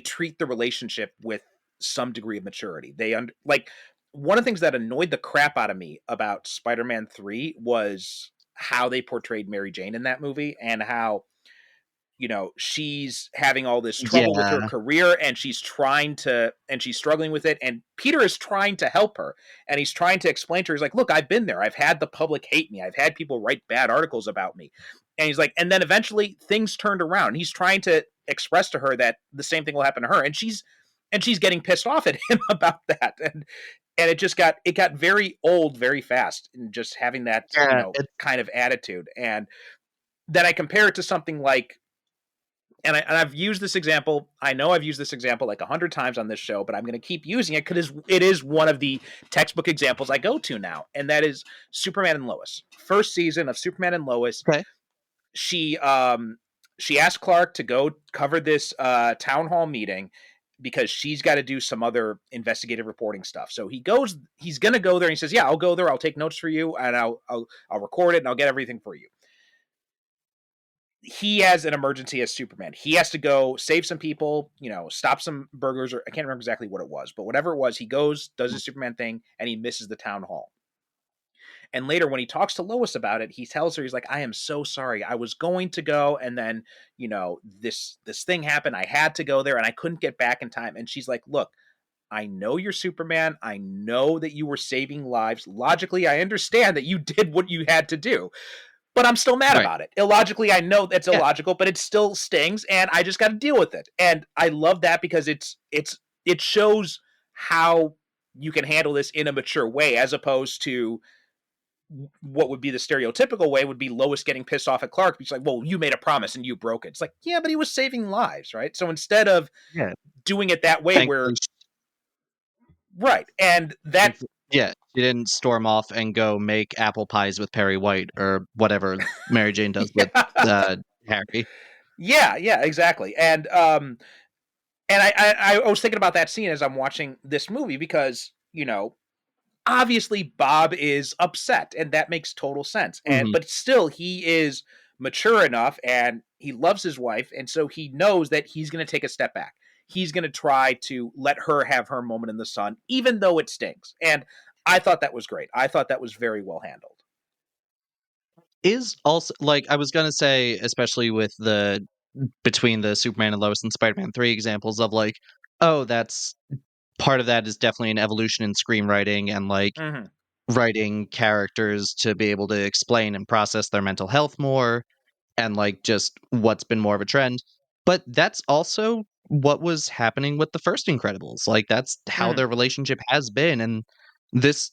treat the relationship with some degree of maturity. Like, one of the things that annoyed the crap out of me about Spider-Man 3 was how they portrayed Mary Jane in that movie, and how, she's having all this trouble with her career, and she's struggling with it. And Peter is trying to help her, and he's trying to explain to her, he's like, look, I've been there. I've had the public hate me. I've had people write bad articles about me. And he's like, and then eventually things turned around. And he's trying to express to her that the same thing will happen to her. And she's getting pissed off at him about that. And it got very old very fast, and just having that, kind of attitude. And then I compare it to something like, and I've used this example. I know I've used this example like 100 times on this show, but I'm going to keep using it because it is one of the textbook examples I go to now, and that is Superman and Lois. First season of Superman and Lois. Okay. She asked Clark to go cover this town hall meeting, because she's got to do some other investigative reporting stuff. So he's going to go there, and he says, yeah, I'll go there. I'll take notes for you, and I'll record it, and I'll get everything for you. He has an emergency as Superman. He has to go save some people, stop some burglars, or I can't remember exactly what it was, but whatever it was, he goes, does his Superman thing, and he misses the town hall. And later, when he talks to Lois about it, he tells her, he's like, I am so sorry. I was going to go, and then, this thing happened. I had to go there, and I couldn't get back in time. And she's like, look, I know you're Superman. I know that you were saving lives. Logically, I understand that you did what you had to do, but I'm still mad about it. Illogically, I know that's illogical, but it still stings, and I just got to deal with it. And I love that, because it shows how you can handle this in a mature way, as opposed to what would be the stereotypical way would be Lois getting pissed off at Clark. She's like, well, you made a promise and you broke it. It's like, yeah, but he was saving lives, right? So instead of doing it that way, right. And that, she didn't storm off and go make apple pies with Perry White or whatever Mary Jane does with Harry. Yeah, exactly. And I was thinking about that scene as I'm watching this movie, because, obviously Bob is upset, and that makes total sense. And but still, he is mature enough, and he loves his wife, and so he knows that he's going to take a step back. He's going to try to let her have her moment in the sun, even though it stings. And I thought that was great. I thought that was very well handled. is also like I was gonna say, especially with the between the Superman and Lois and Spider-Man 3 examples of like, oh, that's part of that is definitely an evolution in screenwriting and like Hmm. writing characters to be able to explain and process their mental health more and like just what's been more of a trend. But that's also what was happening with the first Incredibles. Like that's how Hmm. their relationship has been. And this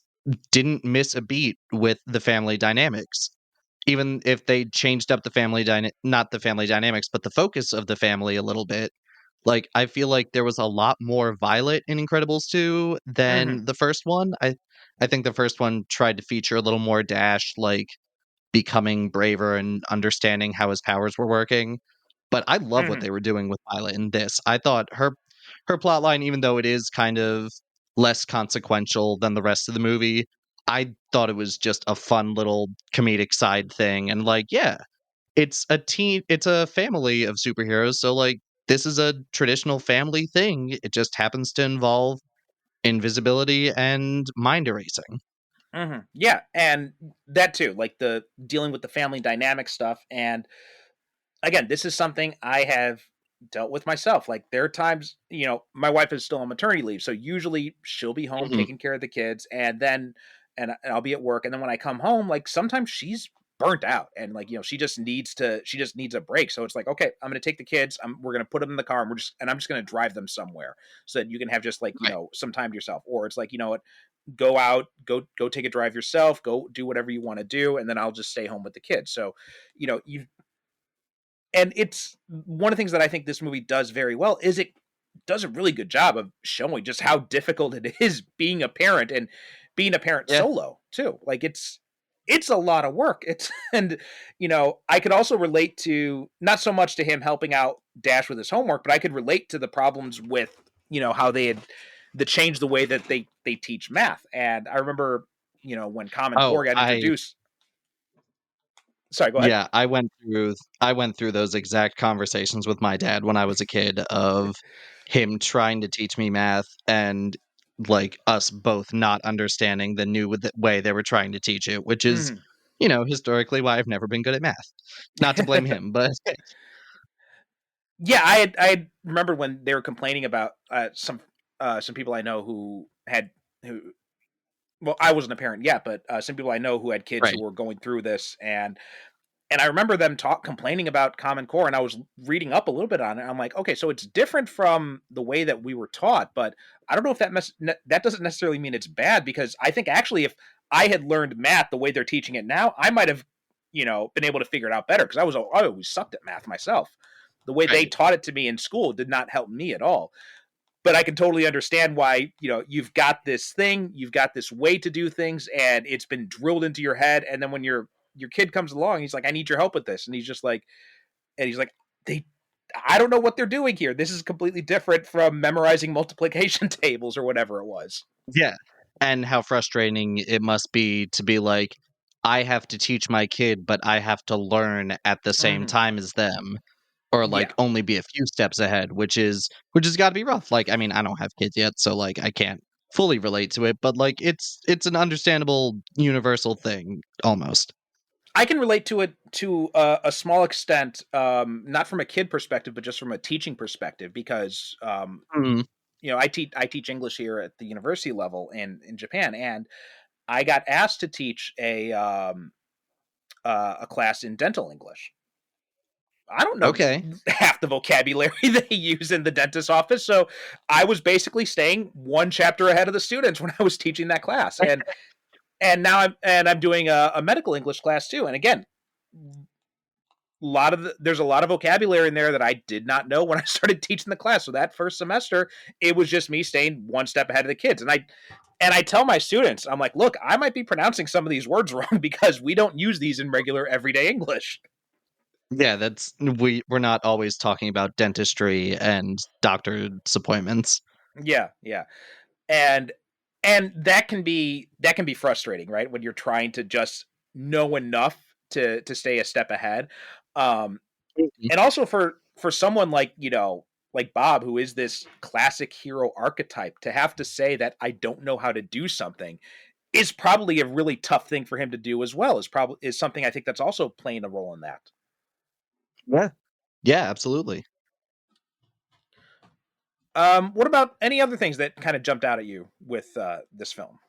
didn't miss a beat with the family dynamics. Even if they changed up the not the family dynamics, but the focus of the family a little bit. Like I feel like there was a lot more Violet in Incredibles 2 Hmm. than the first one. I think the first one tried to feature a little more Dash, like becoming braver and understanding how his powers were working. But I love what Hmm. they were doing with Violet in this. I thought her plot line, even though it is kind of less consequential than the rest of the movie, I thought it was just a fun little comedic side thing. And like, yeah, it's a family of superheroes, so like this is a traditional family thing. It just happens to involve invisibility and mind erasing. Hmm. Yeah, and that too, like the dealing with the family dynamic stuff. And again, this is something I have dealt with myself. Like there are times, my wife is still on maternity leave, so usually she'll be home Mhm. taking care of the kids, and then and I'll be at work, and then when I come home, like sometimes she's burnt out, and like she just needs a break. So it's like, okay, I'm gonna take the kids, we're gonna put them in the car, and I'm just gonna drive them somewhere so that you can have just like Right. some time to yourself. Or it's like, you know what, go out, go take a drive yourself, go do whatever you want to do, and then I'll just stay home with the kids. So you and it's one of the things that I think this movie does very well is it does a really good job of showing just how difficult it is being a parent, and being a parent Yeah. solo too. Like it's a lot of work. It's and I could also relate to, not so much to him helping out Dash with his homework, but I could relate to the problems with how they had the change the way that they teach math. And I remember when Common Oh, Core got I introduced. Sorry, go ahead. yeah, I went through those exact conversations with my dad when I was a kid of him trying to teach me math and like us both not understanding the way they were trying to teach it, which is, Mhm. historically why I've never been good at math. Not to blame him, but Yeah, I had remembered when they were complaining about some people I know who well, I wasn't a parent yet, but some people I know who had kids who right. were going through this. And I remember them complaining about Common Core, and I was reading up a little bit on it. I'm like, okay, so it's different from the way that we were taught, but I don't know if that doesn't necessarily mean it's bad, because I think actually if I had learned math the way they're teaching it now, I might have been able to figure it out better, because I always sucked at math myself. The way they Right. taught it to me in school did not help me at all. But I can totally understand why, you've got this thing, you've got this way to do things, and it's been drilled into your head. And then when your kid comes along, he's like, I need your help with this. And he's like, they, I don't know what they're doing here. This is completely different from memorizing multiplication tables or whatever it was. Yeah. And how frustrating it must be to be like, I have to teach my kid, but I have to learn at the same Hmm. time as them. Or like Yeah. only be a few steps ahead, which has got to be rough. Like, I mean, I don't have kids yet, so like I can't fully relate to it, but like it's an understandable universal thing almost. I can relate to it to a small extent, not from a kid perspective, but just from a teaching perspective, because Mm, I teach English here at the university level in Japan, and I got asked to teach a class in dental English. I don't know okay. half the vocabulary they use in the dentist's office, so I was basically staying one chapter ahead of the students when I was teaching that class. And now I'm doing a medical English class too. And again, there's a lot of vocabulary in there that I did not know when I started teaching the class. So that first semester, it was just me staying one step ahead of the kids. And I tell my students, I'm like, look, I might be pronouncing some of these words wrong because we don't use these in regular everyday English. Yeah, we're not always talking about dentistry and doctor's appointments. Yeah, yeah. And that can be frustrating, right? When you're trying to just know enough to stay a step ahead. Um Mhm. and also for someone like like Bob, who is this classic hero archetype, to have to say that I don't know how to do something is probably a really tough thing for him to do as well. Is something I think that's also playing a role in that. Yeah, absolutely. What about any other things that kind of jumped out at you with this film?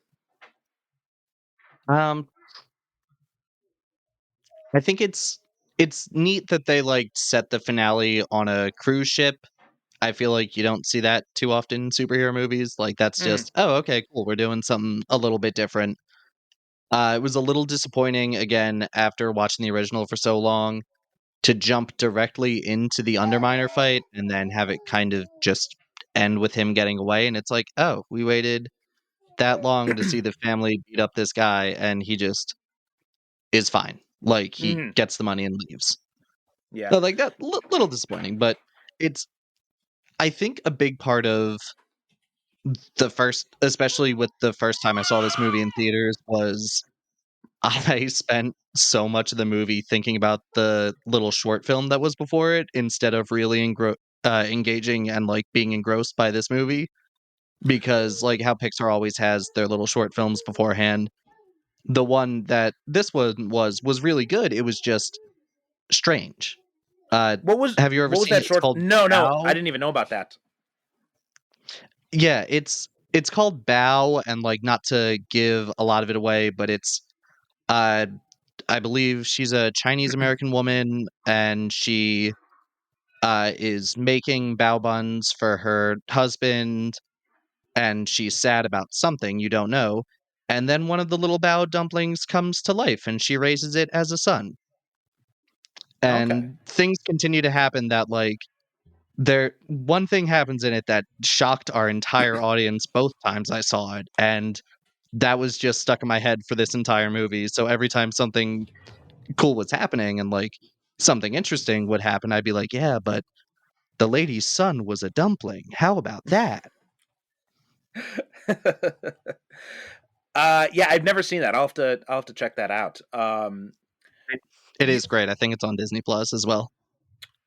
Um, I think it's neat that they like set the finale on a cruise ship. I feel like you don't see that too often in superhero movies. Like that's Mhm. just, oh, okay, cool. We're doing something a little bit different. It was a little disappointing again after watching the original for so long to jump directly into the Underminer fight and then have it kind of just end with him getting away. And it's like, oh, we waited that long to see the family beat up this guy, and he just is fine. Like he Mhm. gets the money and leaves. Yeah. So like that little disappointing, but it's I think a big part of the first, especially with the first time I saw this movie in theaters, was I spent so much of the movie thinking about the little short film that was before it instead of really engaging and like being engrossed by this movie, because like how Pixar always has their little short films beforehand. The one that this one was really good. It was just strange. Uh, have you ever What was seen that it? It's short? called No, I Bow. didn't even know about that. Yeah, it's called Bow, and like not to give a lot of it away, but it's uh I believe she's a Chinese American woman, and she is making bao buns for her husband, and she's sad about something you don't know. And then one of the little bao dumplings comes to life, and she raises it as a son. Okay. And things continue to happen that like there one thing happens in it that shocked our entire audience both times I saw it, and that was just stuck in my head for this entire movie. So every time something cool was happening and like something interesting would happen, I'd be like, yeah, but the lady's son was a dumpling. How about that? Yeah, I've never seen that. I'll have to check that out. It You, is great. I think it's on Disney Plus as well.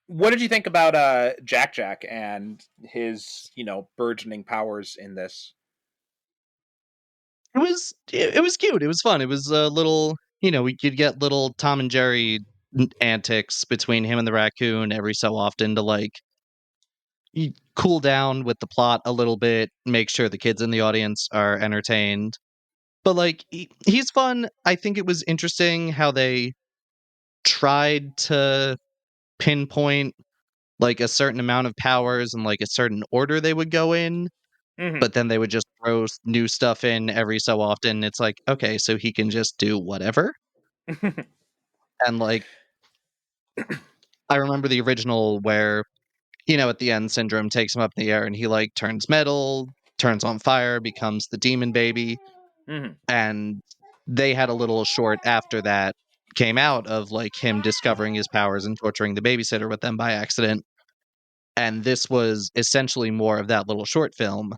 what did you think about Jack and his burgeoning powers in this? It was cute. It was fun. It was a little, we could get little Tom and Jerry antics between him and the raccoon every so often to like cool down with the plot a little bit, make sure the kids in the audience are entertained. But like he's fun. I think it was interesting how they tried to pinpoint like a certain amount of powers and like a certain order they would go in, Hmm. but then they would just throw new stuff in every so often. It's like, okay, so he can just do whatever. And like I remember the original where, at the end Syndrome takes him up in the air and he like turns metal, turns on fire, becomes the demon baby. Hmm. And they had a little short after that came out of like him discovering his powers and torturing the babysitter with them by accident. And this was essentially more of that little short film,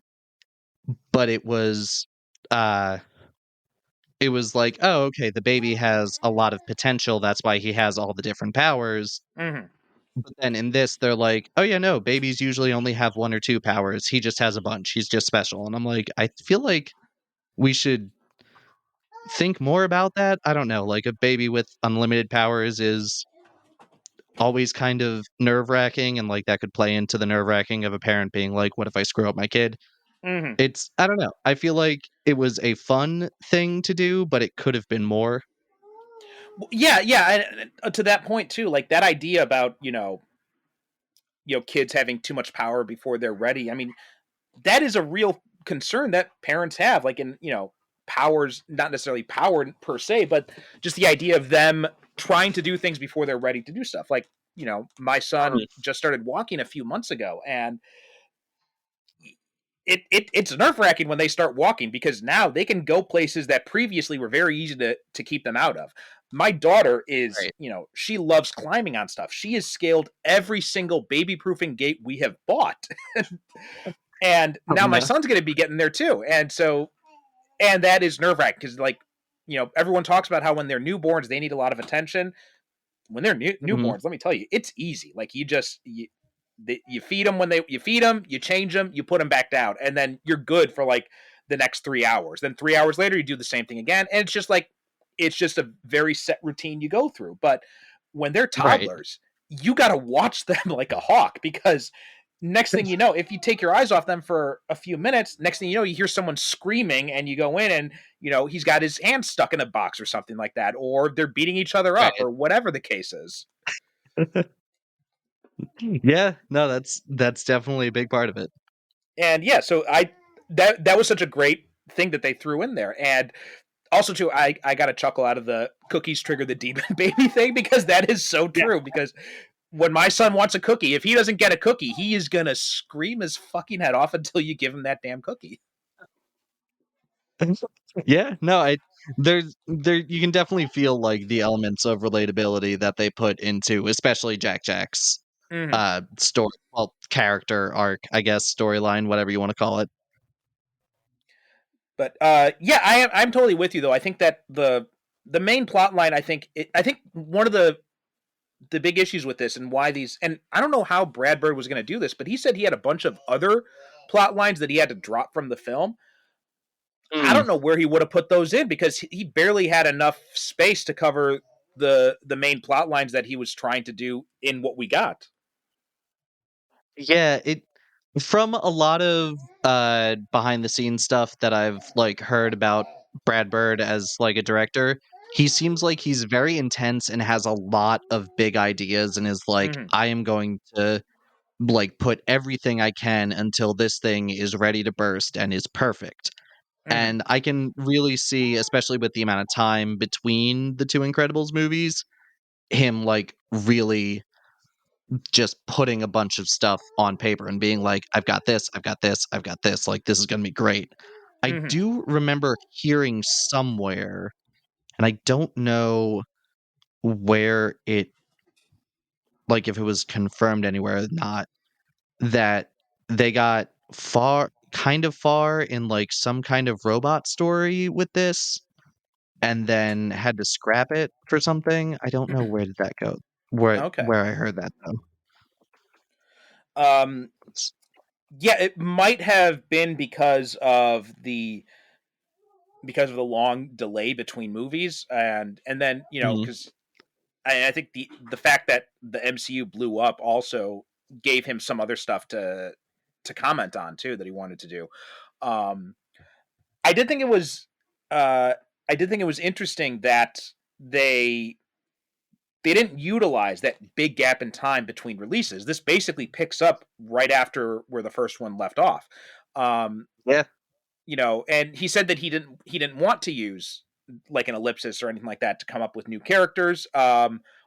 but uh it was like, oh, okay, the baby has a lot of potential, that's why he has all the different powers. Hmm. But then in this they're like, oh yeah, no, babies usually only have one or two powers, he just has a bunch, he's just special. And I'm like, I feel like we should think more about that. I don't know, like a baby with unlimited powers is always kind of nerve-wracking, and like that could play into the nerve-wracking of a parent being like, what if I screw up my kid? Hmm. It's I don't know. I feel like it was a fun thing to do, but it could have been more. Yeah, yeah. And to that point too, like that idea about kids having too much power before they're ready. I mean, that is a real concern that parents have. Like in powers, not necessarily power per se, but just the idea of them trying to do things before they're ready to do stuff. Like my son Mm. just started walking a few months ago, and it's nerve wracking when they start walking because now they can go places that previously were very easy to keep them out of. My daughter is, Right. she loves climbing on stuff. She has scaled every single baby proofing gate we have bought. And Oh, now my no. son's going to be getting there too. And that is nerve wracking because, like, everyone talks about how when they're newborns, they need a lot of attention. When they're Mhm. newborns, let me tell you, it's easy. Like, you feed them you feed them, you change them, you put them back down, and then you're good for like the next 3 hours. Then 3 hours later, you do the same thing again. And it's just like, it's just a very set routine you go through. But when they're Right. toddlers, you got to watch them like a hawk, because next thing you know, if you take your eyes off them for a few minutes, next thing you know, you hear someone screaming and you go in and, he's got his hand stuck in a box or something like that, or they're beating each other up Right. or whatever the case is. Yeah, no, that's definitely a big part of it. And yeah, so that was such a great thing that they threw in there. And also too, I got a chuckle out of the cookies trigger the demon baby thing, because that is so true. Yeah. Because when my son wants a cookie, if he doesn't get a cookie, he is gonna scream his fucking head off until you give him that damn cookie. Yeah, no, there you can definitely feel like the elements of relatability that they put into, especially Jack's story, well, character arc, I guess, storyline, whatever you want to call it. But yeah, I'm totally with you though. I think that the main plot line, I think one of the big issues with this, and why these, and I don't know how Brad Bird was going to do this, but he said he had a bunch of other plot lines that he had to drop from the film. I don't know where he would have put those in, because he barely had enough space to cover the main plot lines that he was trying to do in what we got. Yeah, from a lot of behind the scenes stuff that I've like heard about Brad Bird as like a director, he seems like he's very intense and has a lot of big ideas and is like, I am going to like put everything I can until this thing is ready to burst and is perfect. And I can really see, especially with the amount of time between the two Incredibles movies, him like really just putting a bunch of stuff on paper and being like, I've got this, I've got this, I've got this, like this is going to be great. I do remember hearing somewhere, and I don't know where it, like if it was confirmed anywhere or not, that they got kind of far in like some kind of robot story with this and then had to scrap it for something. I don't know where did that go. Where I heard that though. Yeah, it might have been because of the long delay between movies, and then because I think the fact that the MCU blew up also gave him some other stuff to comment on too that he wanted to do. I did think it was interesting that they didn't utilize that big gap in time between releases. This basically picks up right after where the first one left off. Yeah. And he said that he didn't want to use like an ellipsis or anything like that to come up with new characters,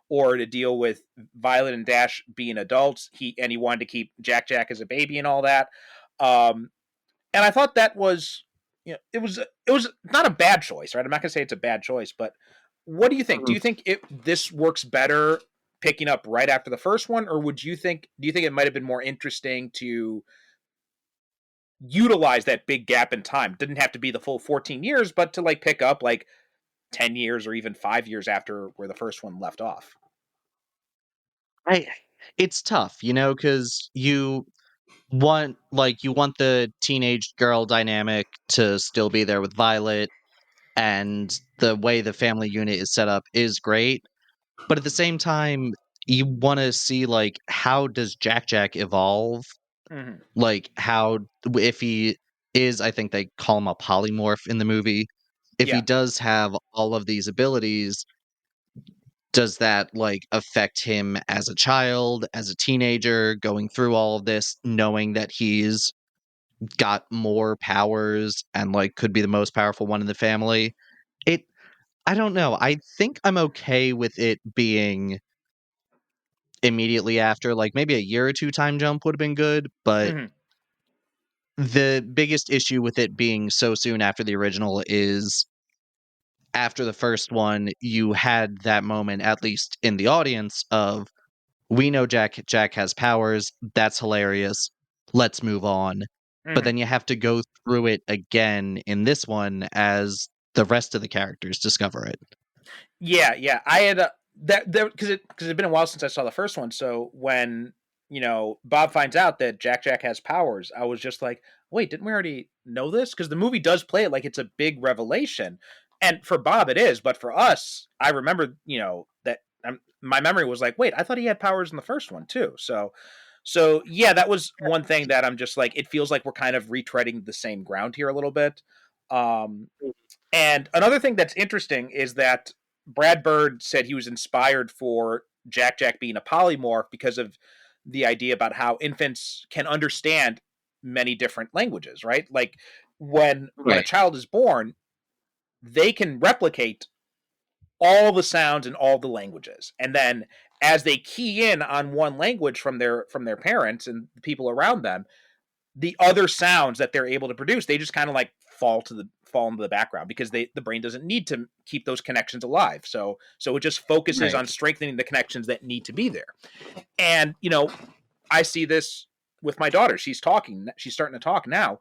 or to deal with Violet and Dash being adults. He wanted to keep Jack as a baby and all that. And I thought that was, it was not a bad choice, right? I'm not gonna say it's a bad choice, but what do you think? Do you think this works better picking up right after the first one, or do you think it might have been more interesting to utilize that big gap in time? Didn't have to be the full 14 years, but to like pick up like 10 years or even 5 years after where the first one left off. It's tough, because you want the teenage girl dynamic to still be there with Violet, and the way the family unit is set up is great, but at the same time you want to see like how does Jack evolve, like how, if he is, I think they call him a polymorph in the movie, if he does have all of these abilities, does that like affect him as a child, as a teenager, going through all of this, knowing that he's got more powers and like could be the most powerful one in the family? I don't know. I think I'm okay with it being immediately after, like maybe a year or two time jump would have been good, but the biggest issue with it being so soon after the original is after the first one, you had that moment, at least in the audience, of we know Jack has powers, that's hilarious, let's move on. But then you have to go through it again in this one as the rest of the characters discover it. Yeah. I had that because it had been a while since I saw the first one. So when Bob finds out that Jack Jack has powers, I was just like, wait, didn't we already know this? Because the movie does play it like it's a big revelation. And for Bob, it is. But for us, I remember, that my memory was like, wait, I thought he had powers in the first one too. So yeah, that was one thing that I'm just like, it feels like we're kind of retreading the same ground here a little bit. And another thing that's interesting is that Brad Bird said he was inspired for Jack Jack being a polymorph because of the idea about how infants can understand many different languages, right? Like when a child is born, they can replicate all the sounds in all the languages. And then as they key in on one language from their parents and the people around them, the other sounds that they're able to produce, they just kind of like fall into the background because the brain doesn't need to keep those connections alive. So it just focuses on strengthening the connections that need to be there. And I see this with my daughter. She's starting to talk now.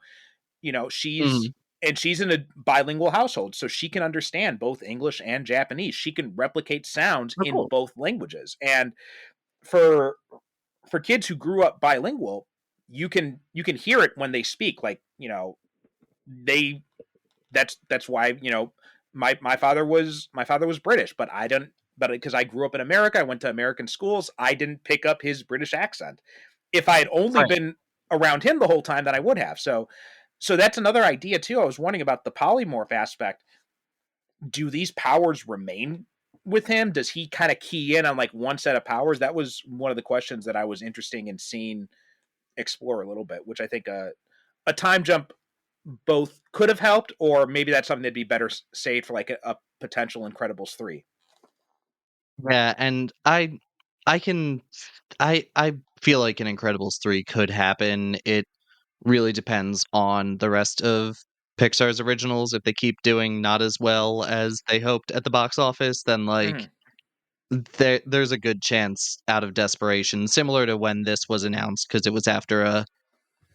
She's in a bilingual household, so she can understand both English and Japanese. She can replicate sounds in both languages. And for kids who grew up bilingual, you can hear it when they speak. Like, that's why, my father was British, but because I grew up in America, I went to American schools, I didn't pick up his British accent. If I had only been around him the whole time, then I would have. So that's another idea too. I was wondering about the polymorph aspect. Do these powers remain with him? Does he kind of key in on like one set of powers? That was one of the questions that I was interested in seeing explore a little bit, which I think a time jump both could have helped, or maybe that's something that'd be better saved for like a potential Incredibles 3. Yeah, and I feel like an Incredibles 3 could happen. It really depends on the rest of Pixar's originals. If they keep doing not as well as they hoped at the box office, then like there's a good chance out of desperation, similar to when this was announced, because it was after a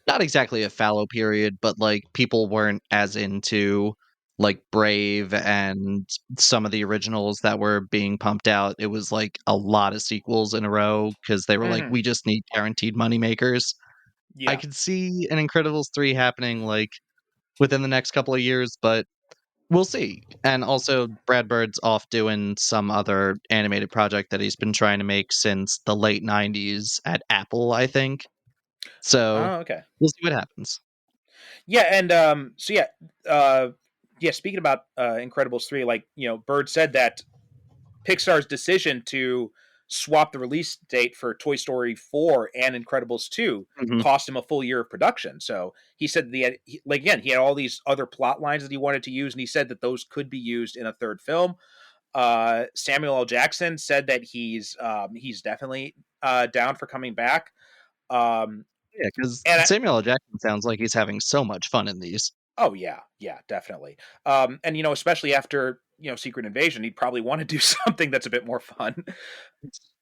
not exactly a fallow period, but like people weren't as into like Brave and some of the originals that were being pumped out. It was like a lot of sequels in a row because they were like, we just need guaranteed moneymakers. Yeah. I could see an Incredibles 3 happening like within the next couple of years, but we'll see. And also, Brad Bird's off doing some other animated project that he's been trying to make since the late 90s at Apple, I think. So okay. we'll see what happens. Yeah, and speaking about Incredibles 3, like, Bird said that Pixar's decision to swap the release date for Toy Story 4 and Incredibles 2 cost him a full year of production. So he said he had all these other plot lines that he wanted to use, and he said that those could be used in a third film. Samuel L. Jackson said that he's definitely down for coming back. Yeah, because Samuel L. Jackson sounds like he's having so much fun in these. Oh yeah, definitely. And especially after Secret Invasion, he'd probably want to do something that's a bit more fun.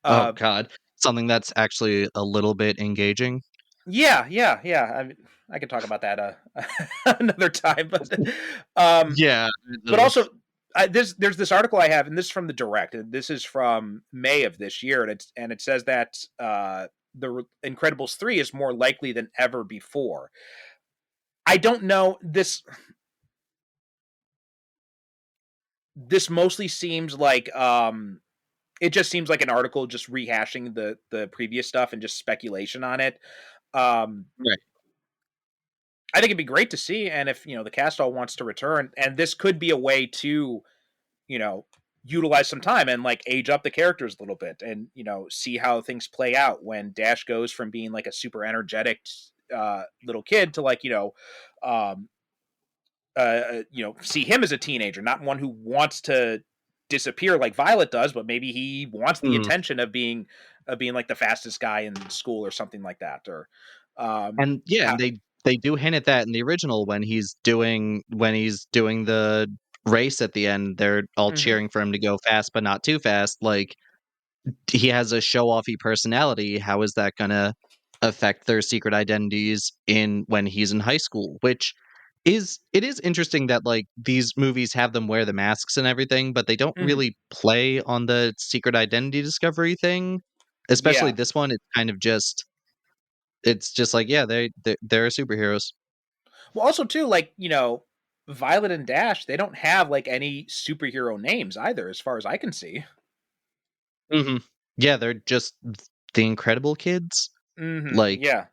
Oh God, something that's actually a little bit engaging. Yeah. I mean, I can talk about that another time, but yeah. But also, there's this article I have, and this is from the Direct. And this is from May of this year, and it says that the Incredibles 3 is more likely than ever before. I don't know this. This mostly seems like it just seems like an article just rehashing the previous stuff and just speculation on it. Right. I think it'd be great to see, and if the cast all wants to return, and this could be a way to, utilize some time and like age up the characters a little bit, and see how things play out when Dash goes from being like a super energetic little kid to like see him as a teenager, not one who wants to disappear like Violet does, but maybe he wants the attention of being like the fastest guy in school or something like that. Or and they do hint at that in the original when he's doing the race at the end. They're all cheering for him to go fast, but not too fast. Like he has a show-offy personality. How is that gonna affect their secret identities when he's in high school? Which is interesting that like these movies have them wear the masks and everything, but they don't really play on the secret identity discovery thing. Especially this one, it's kind of just it's just like, yeah, they're superheroes. Well, also too, like, Violet and Dash, they don't have like any superhero names either, as far as I can see. Hmm. Yeah, they're just the Incredible Kids. Like, Yeah.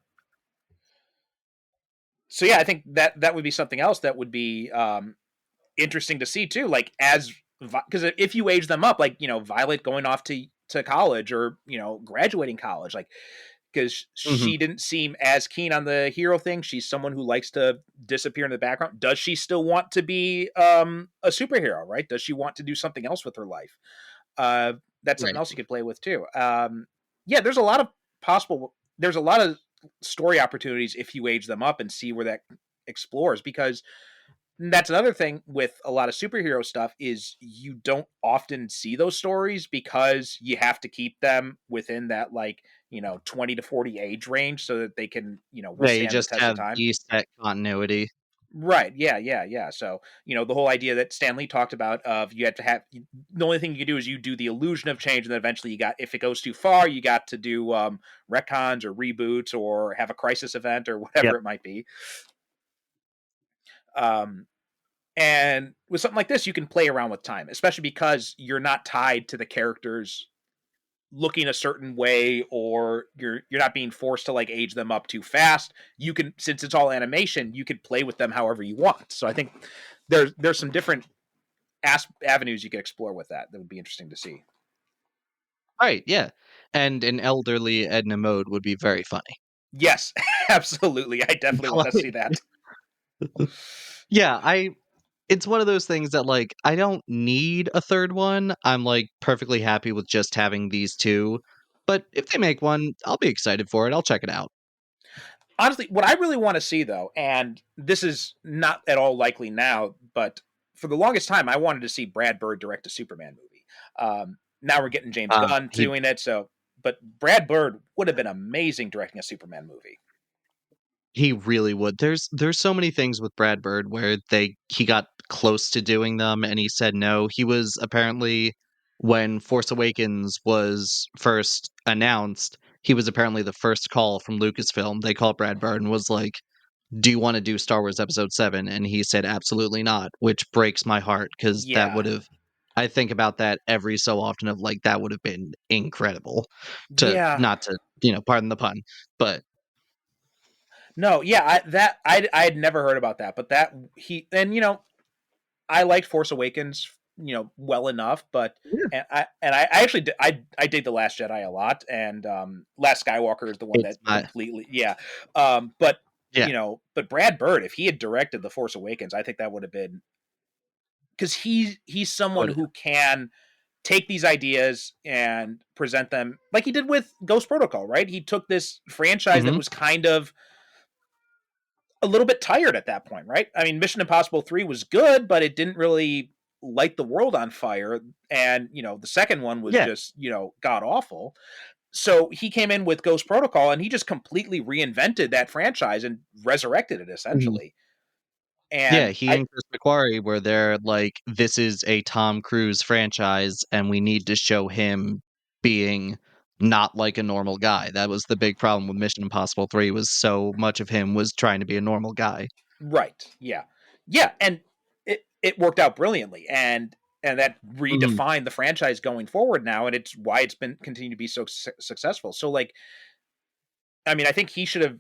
So yeah, I think that would be something else that would be interesting to see too. Like because if you age them up, like Violet going off to college or graduating college, like because mhm. she didn't seem as keen on the hero thing. She's someone who likes to disappear in the background. Does she still want to be a superhero? Right? Does she want to do something else with her life? That's something Right. else you could play with too. Yeah, there's a lot of possible. There's a lot of story opportunities if you age them up and see where that explores, because that's another thing with a lot of superhero stuff is you don't often see those stories because you have to keep them within that, like 20 to 40 age range so that they can Yeah, you withstand the just test of have time. the set continuity. Right. Yeah. Yeah. Yeah. So, the whole idea that Stan Lee talked about of you have to have the only thing you can do is you do the illusion of change, and then eventually if it goes too far, you got to do retcons or reboots or have a crisis event or whatever Yep. it might be. Um, and with something like this, you can play around with time, especially because you're not tied to the characters looking a certain way, or you're not being forced to like age them up too fast. You can, since it's all animation, you could play with them however you want. So I think there's some different avenues you could explore with that would be interesting to see. Right, yeah. And an elderly Edna Mode would be very funny. Yes, absolutely. I definitely want to see that. Yeah, it's one of those things that, like, I don't need a third one. I'm, like, perfectly happy with just having these two. But if they make one, I'll be excited for it. I'll check it out. Honestly, what I really want to see though, and this is not at all likely now, but for the longest time, I wanted to see Brad Bird direct a Superman movie. Now we're getting James Gunn He doing it, but Brad Bird would have been amazing directing a Superman movie. he really would. There's so many things with Brad Bird where he got close to doing them and he said no. He was apparently, when Force Awakens was first announced, he was apparently the first call from Lucasfilm. They called Brad Bird and was like, "Do you want to do Star Wars Episode 7?" And he said absolutely not, which breaks my heart because that Yeah, would have, I think about that every so often of like that would have been incredible, to yeah, not to, pardon the pun, but no, yeah. I had never heard about that, but that he and I liked Force Awakens, well enough, but I actually I dig the Last Jedi a lot, and Last Skywalker is the one it's that not. completely, yeah. But Yeah. but Brad Bird, if he had directed the Force Awakens, I think that would have been, because he's someone Would who can take these ideas and present them like he did with Ghost Protocol, right? He took this franchise that Mhm. was kind of a little bit tired at that point, right? I mean, Mission Impossible 3 was good, but it didn't really light the world on fire. And, the second one was Yeah. just, god awful. So he came in with Ghost Protocol and he just completely reinvented that franchise and resurrected it Mhm. essentially. Yeah, And he and Chris McQuarrie were there like, "This is a Tom Cruise franchise, and we need to show him being not like a normal guy." That was the big problem with Mission Impossible 3, was so much of him was trying to be a normal guy. right, yeah. Yeah, and it worked out brilliantly, and that Mhm. redefined the franchise going forward now, and it's why it's been continued to be so successful. So like, I mean, I think he should have.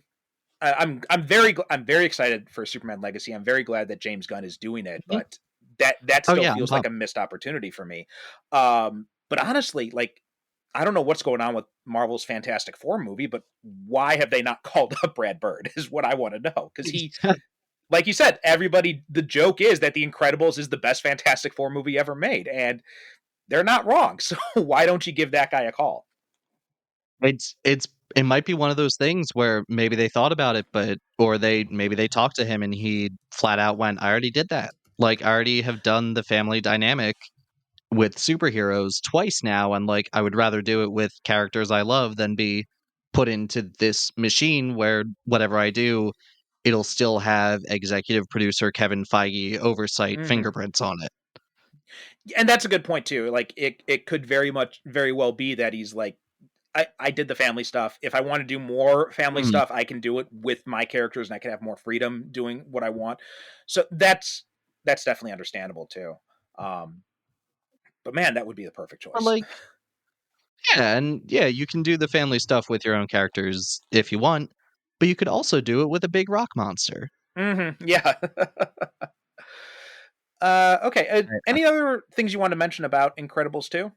I'm very excited for Superman Legacy. I'm very glad that James Gunn is doing it, Mhm. but that Oh, still yeah, I'm feels like pumped. a missed opportunity for me. But honestly, like, I don't know what's going on with Marvel's Fantastic Four movie, but why have they not called up Brad Bird? Is what I want to know, because he, like you said, everybody. The joke is that The Incredibles is the best Fantastic Four movie ever made, and they're not wrong. So why don't you give that guy a call? It might be one of those things where maybe they thought about it, but or maybe they talked to him and he flat out went, "I already did that. Like, I already have done the family dynamic with superheroes twice now, and like I would rather do it with characters I love than be put into this machine where whatever I do, it'll still have executive producer Kevin Feige oversight Hmm. fingerprints on it." And that's a good point too. Like, it could very well be that he's like, I did the family stuff. If I want to do more family Mhm. stuff, I can do it with my characters, and I can have more freedom doing what I want. So that's definitely understandable too. Um, but man, that would be the perfect But, choice. like yeah, and yeah, you can do the family stuff with your own characters if you want, but you could also do it with a big rock monster. Yeah. Okay. Any other things you want to mention about Incredibles 2?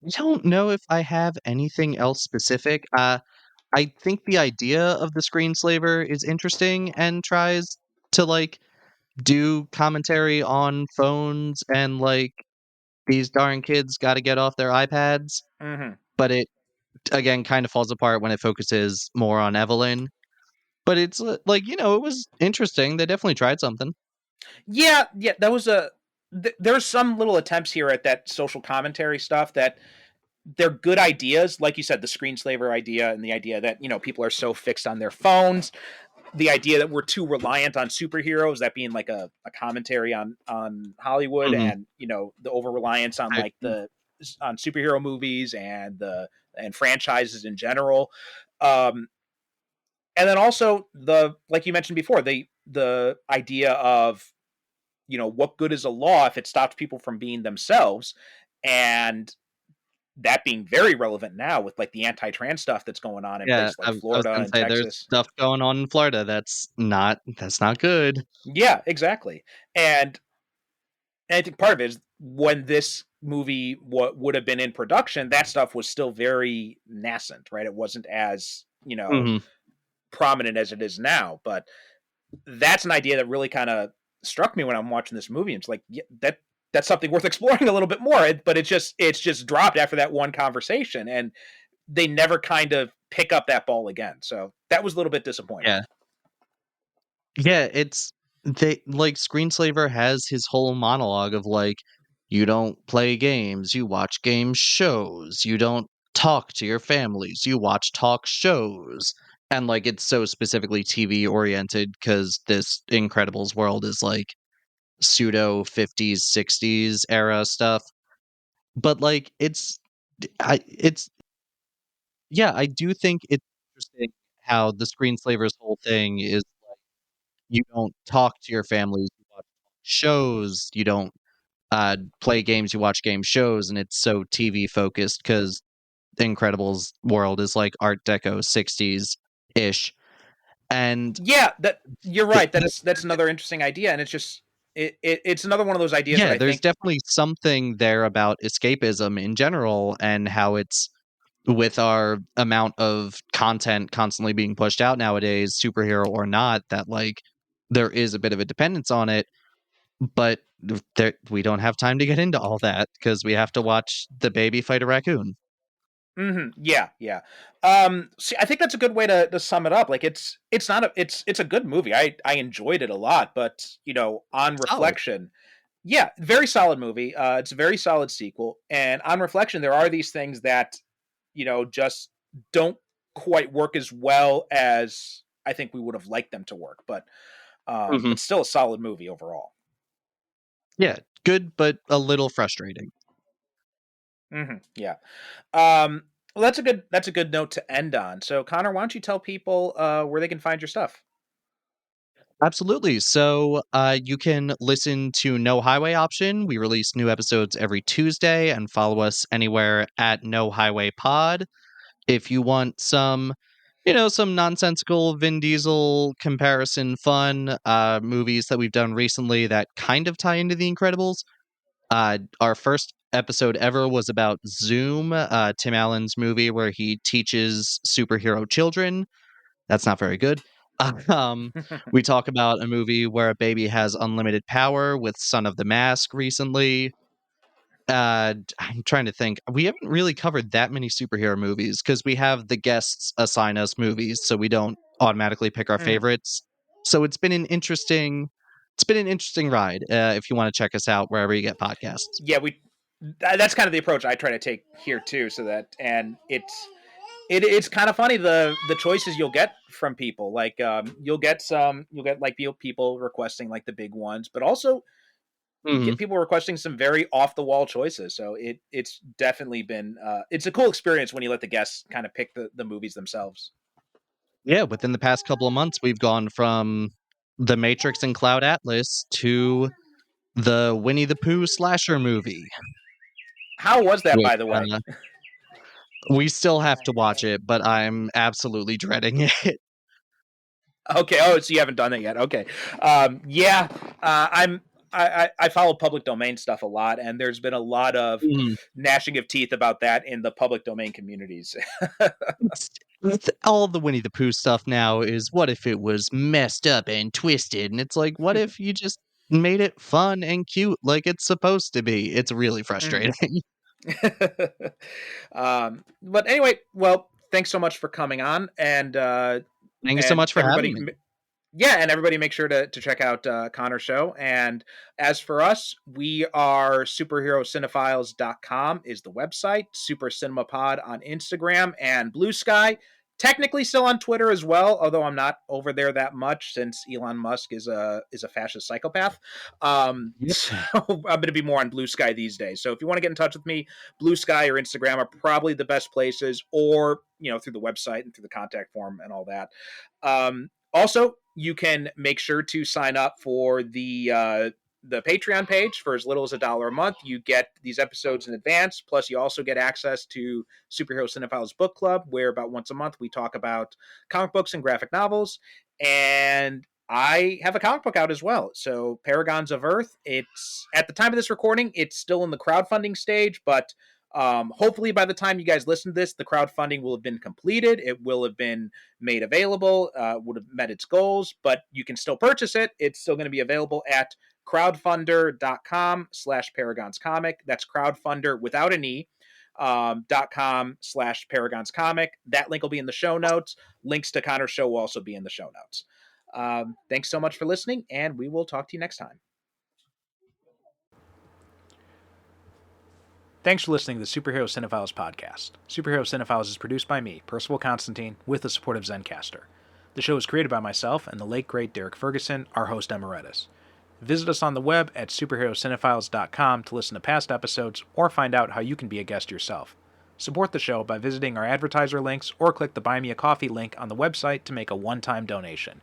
I don't know if I have anything else specific. I think the idea of the screenslaver is interesting and tries to like do commentary on phones and like these darn kids got to get off their iPads, Mm-hmm. but it again kind of falls apart when it focuses more on Evelyn. But it's like, it was interesting. They definitely tried something. Yeah, yeah. That was there's some little attempts here at that social commentary stuff that they're good ideas. Like you said, the screenslaver idea and the idea that people are so fixed on their phones. The idea that we're too reliant on superheroes, that being like a commentary on Hollywood, Mhm. and the over reliance on like the on superhero movies and franchises in general. Um, and then also the like you mentioned before, the idea of what good is a law if it stops people from being themselves, and that being very relevant now with like the anti-trans stuff that's going on in Yeah, places I like I was Florida gonna and say there's Texas. stuff going on in Florida that's not good. Yeah, exactly. And I think part of it is when this movie what would have been in production, that stuff was still very nascent, right? It wasn't as Mhm. prominent as it is now. But that's an idea that really kind of struck me when I'm watching this movie. It's like, yeah, that's something worth exploring a little bit more. But it's just dropped after that one conversation, and they never kind of pick up that ball again. So that was a little bit disappointing. Yeah. Yeah, it's they like Screenslaver has his whole monologue of like, you don't play games, you watch game shows, you don't talk to your families, you watch talk shows. And like it's so specifically TV oriented because this Incredibles world is like pseudo 50s, 60s era stuff. But like it's yeah, I do think it's interesting how the Screenslaver's whole thing is you don't talk to your families, you watch shows, you don't play games, you watch game shows, and it's so TV focused because The Incredibles world is like Art Deco 60s ish. And Yeah, that you're th- right. th- That's another interesting idea, and it's another one of those ideas that yeah, I there's think. definitely something there about escapism in general and how it's with our amount of content constantly being pushed out nowadays, superhero or not, that like there is a bit of a dependence on it. But we don't have time to get into all that because we have to watch the baby fight a raccoon. Yeah, yeah. See, I think that's a good way to sum it up. Like it's not a it's a good movie. I enjoyed it a lot, but on Solid. reflection, yeah, very solid movie. It's a very solid sequel, and on reflection, there are these things that just don't quite work as well as I think we would have liked them to work. Mhm. But still a solid movie overall. Yeah, good, but a little frustrating. Yeah. Um, well, that's a good note to end on. So, Connor, why don't you tell people where they can find your stuff? Absolutely. So you can listen to No Highway Option. We release new episodes every Tuesday and follow us anywhere at No Highway Pod. If you want some nonsensical Vin Diesel comparison fun movies that we've done recently that kind of tie into The Incredibles. Our first episode ever was about Zoom, Tim Allen's movie where he teaches superhero children. That's not very good. Um, we talk about a movie where a baby has unlimited power with Son of the Mask recently. I'm trying to think. We haven't really covered that many superhero movies because we have the guests assign us movies, so we don't automatically pick our Mhm. favorites. So it's been an interesting ride. If you want to check us out wherever you get podcasts. Yeah, that's kind of the approach I try to take here too. So that and it's kind of funny the choices you'll get from people. Like you'll get like people requesting like the big ones, but also Mhm. people requesting some very off the wall choices. So it's definitely been it's a cool experience when you let the guests kind of pick the movies themselves. Yeah, within the past couple of months, we've gone from The Matrix and Cloud Atlas to the Winnie the Pooh slasher movie, How was that, which by the way? we still have to watch it, but I'm absolutely dreading it. Okay. Oh, so you haven't done it yet. Okay. Yeah. I follow public domain stuff a lot, and there's been a lot of Mhm. gnashing of teeth about that in the public domain communities. It's with all the Winnie the Pooh stuff now is what if it was messed up and twisted? And it's like, what if you just made it fun and cute like it's supposed to be? It's really Mhm. frustrating. But anyway, well, thanks so much for coming on, Thank you so and much for having everybody. me. Yeah, and everybody make sure to check out Connor's show. And as for us, we are superherocinephiles.com is the website, Super Cinema Pod on Instagram, and Blue Sky. Technically still on Twitter as well, although I'm not over there that much since Elon Musk is a fascist psychopath. Yep. So I'm going to be more on Blue Sky these days. So if you want to get in touch with me, Blue Sky or Instagram are probably the best places, or through the website and through the contact form and all that. Also, you can make sure to sign up for the Patreon page for as little as $1 a month. You get these episodes in advance. Plus, you also get access to Superhero Cinephiles Book Club, where about once a month we talk about comic books and graphic novels. And I have a comic book out as well. So Paragons of Earth, it's at the time of this recording, it's still in the crowdfunding stage, but hopefully by the time you guys listen to this, the crowdfunding will have been completed. It will have been made available, would have met its goals, but you can still purchase it. It's still going to be available at crowdfunder.com/paragonscomic. That's crowdfunder without an E. .com/paragonscomic. That link will be in the show notes. Links to Connor's show will also be in the show notes. Thanks so much for listening, and we will talk to you next time. Thanks for listening to the Superhero Cinephiles podcast. Superhero Cinephiles is produced by me, Percival Constantine, with the support of Zencastr. The show is created by myself and the late great Derek Ferguson, our host emeritus. Visit us on the web at superherocinephiles.com to listen to past episodes or find out how you can be a guest yourself. Support the show by visiting our advertiser links or click the Buy Me a Coffee link on the website to make a one-time donation.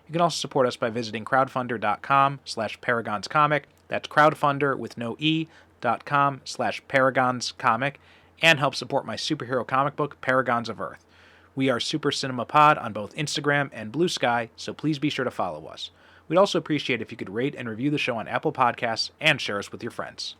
You can also support us by visiting crowdfunder.com/paragonscomic. That's crowdfunder with no E. .com/paragonscomic and help support my superhero comic book, Paragons of Earth. We are Super Cinema Pod on both Instagram and Blue Sky, so please be sure to follow us. We'd also appreciate if you could rate and review the show on Apple Podcasts and share us with your friends.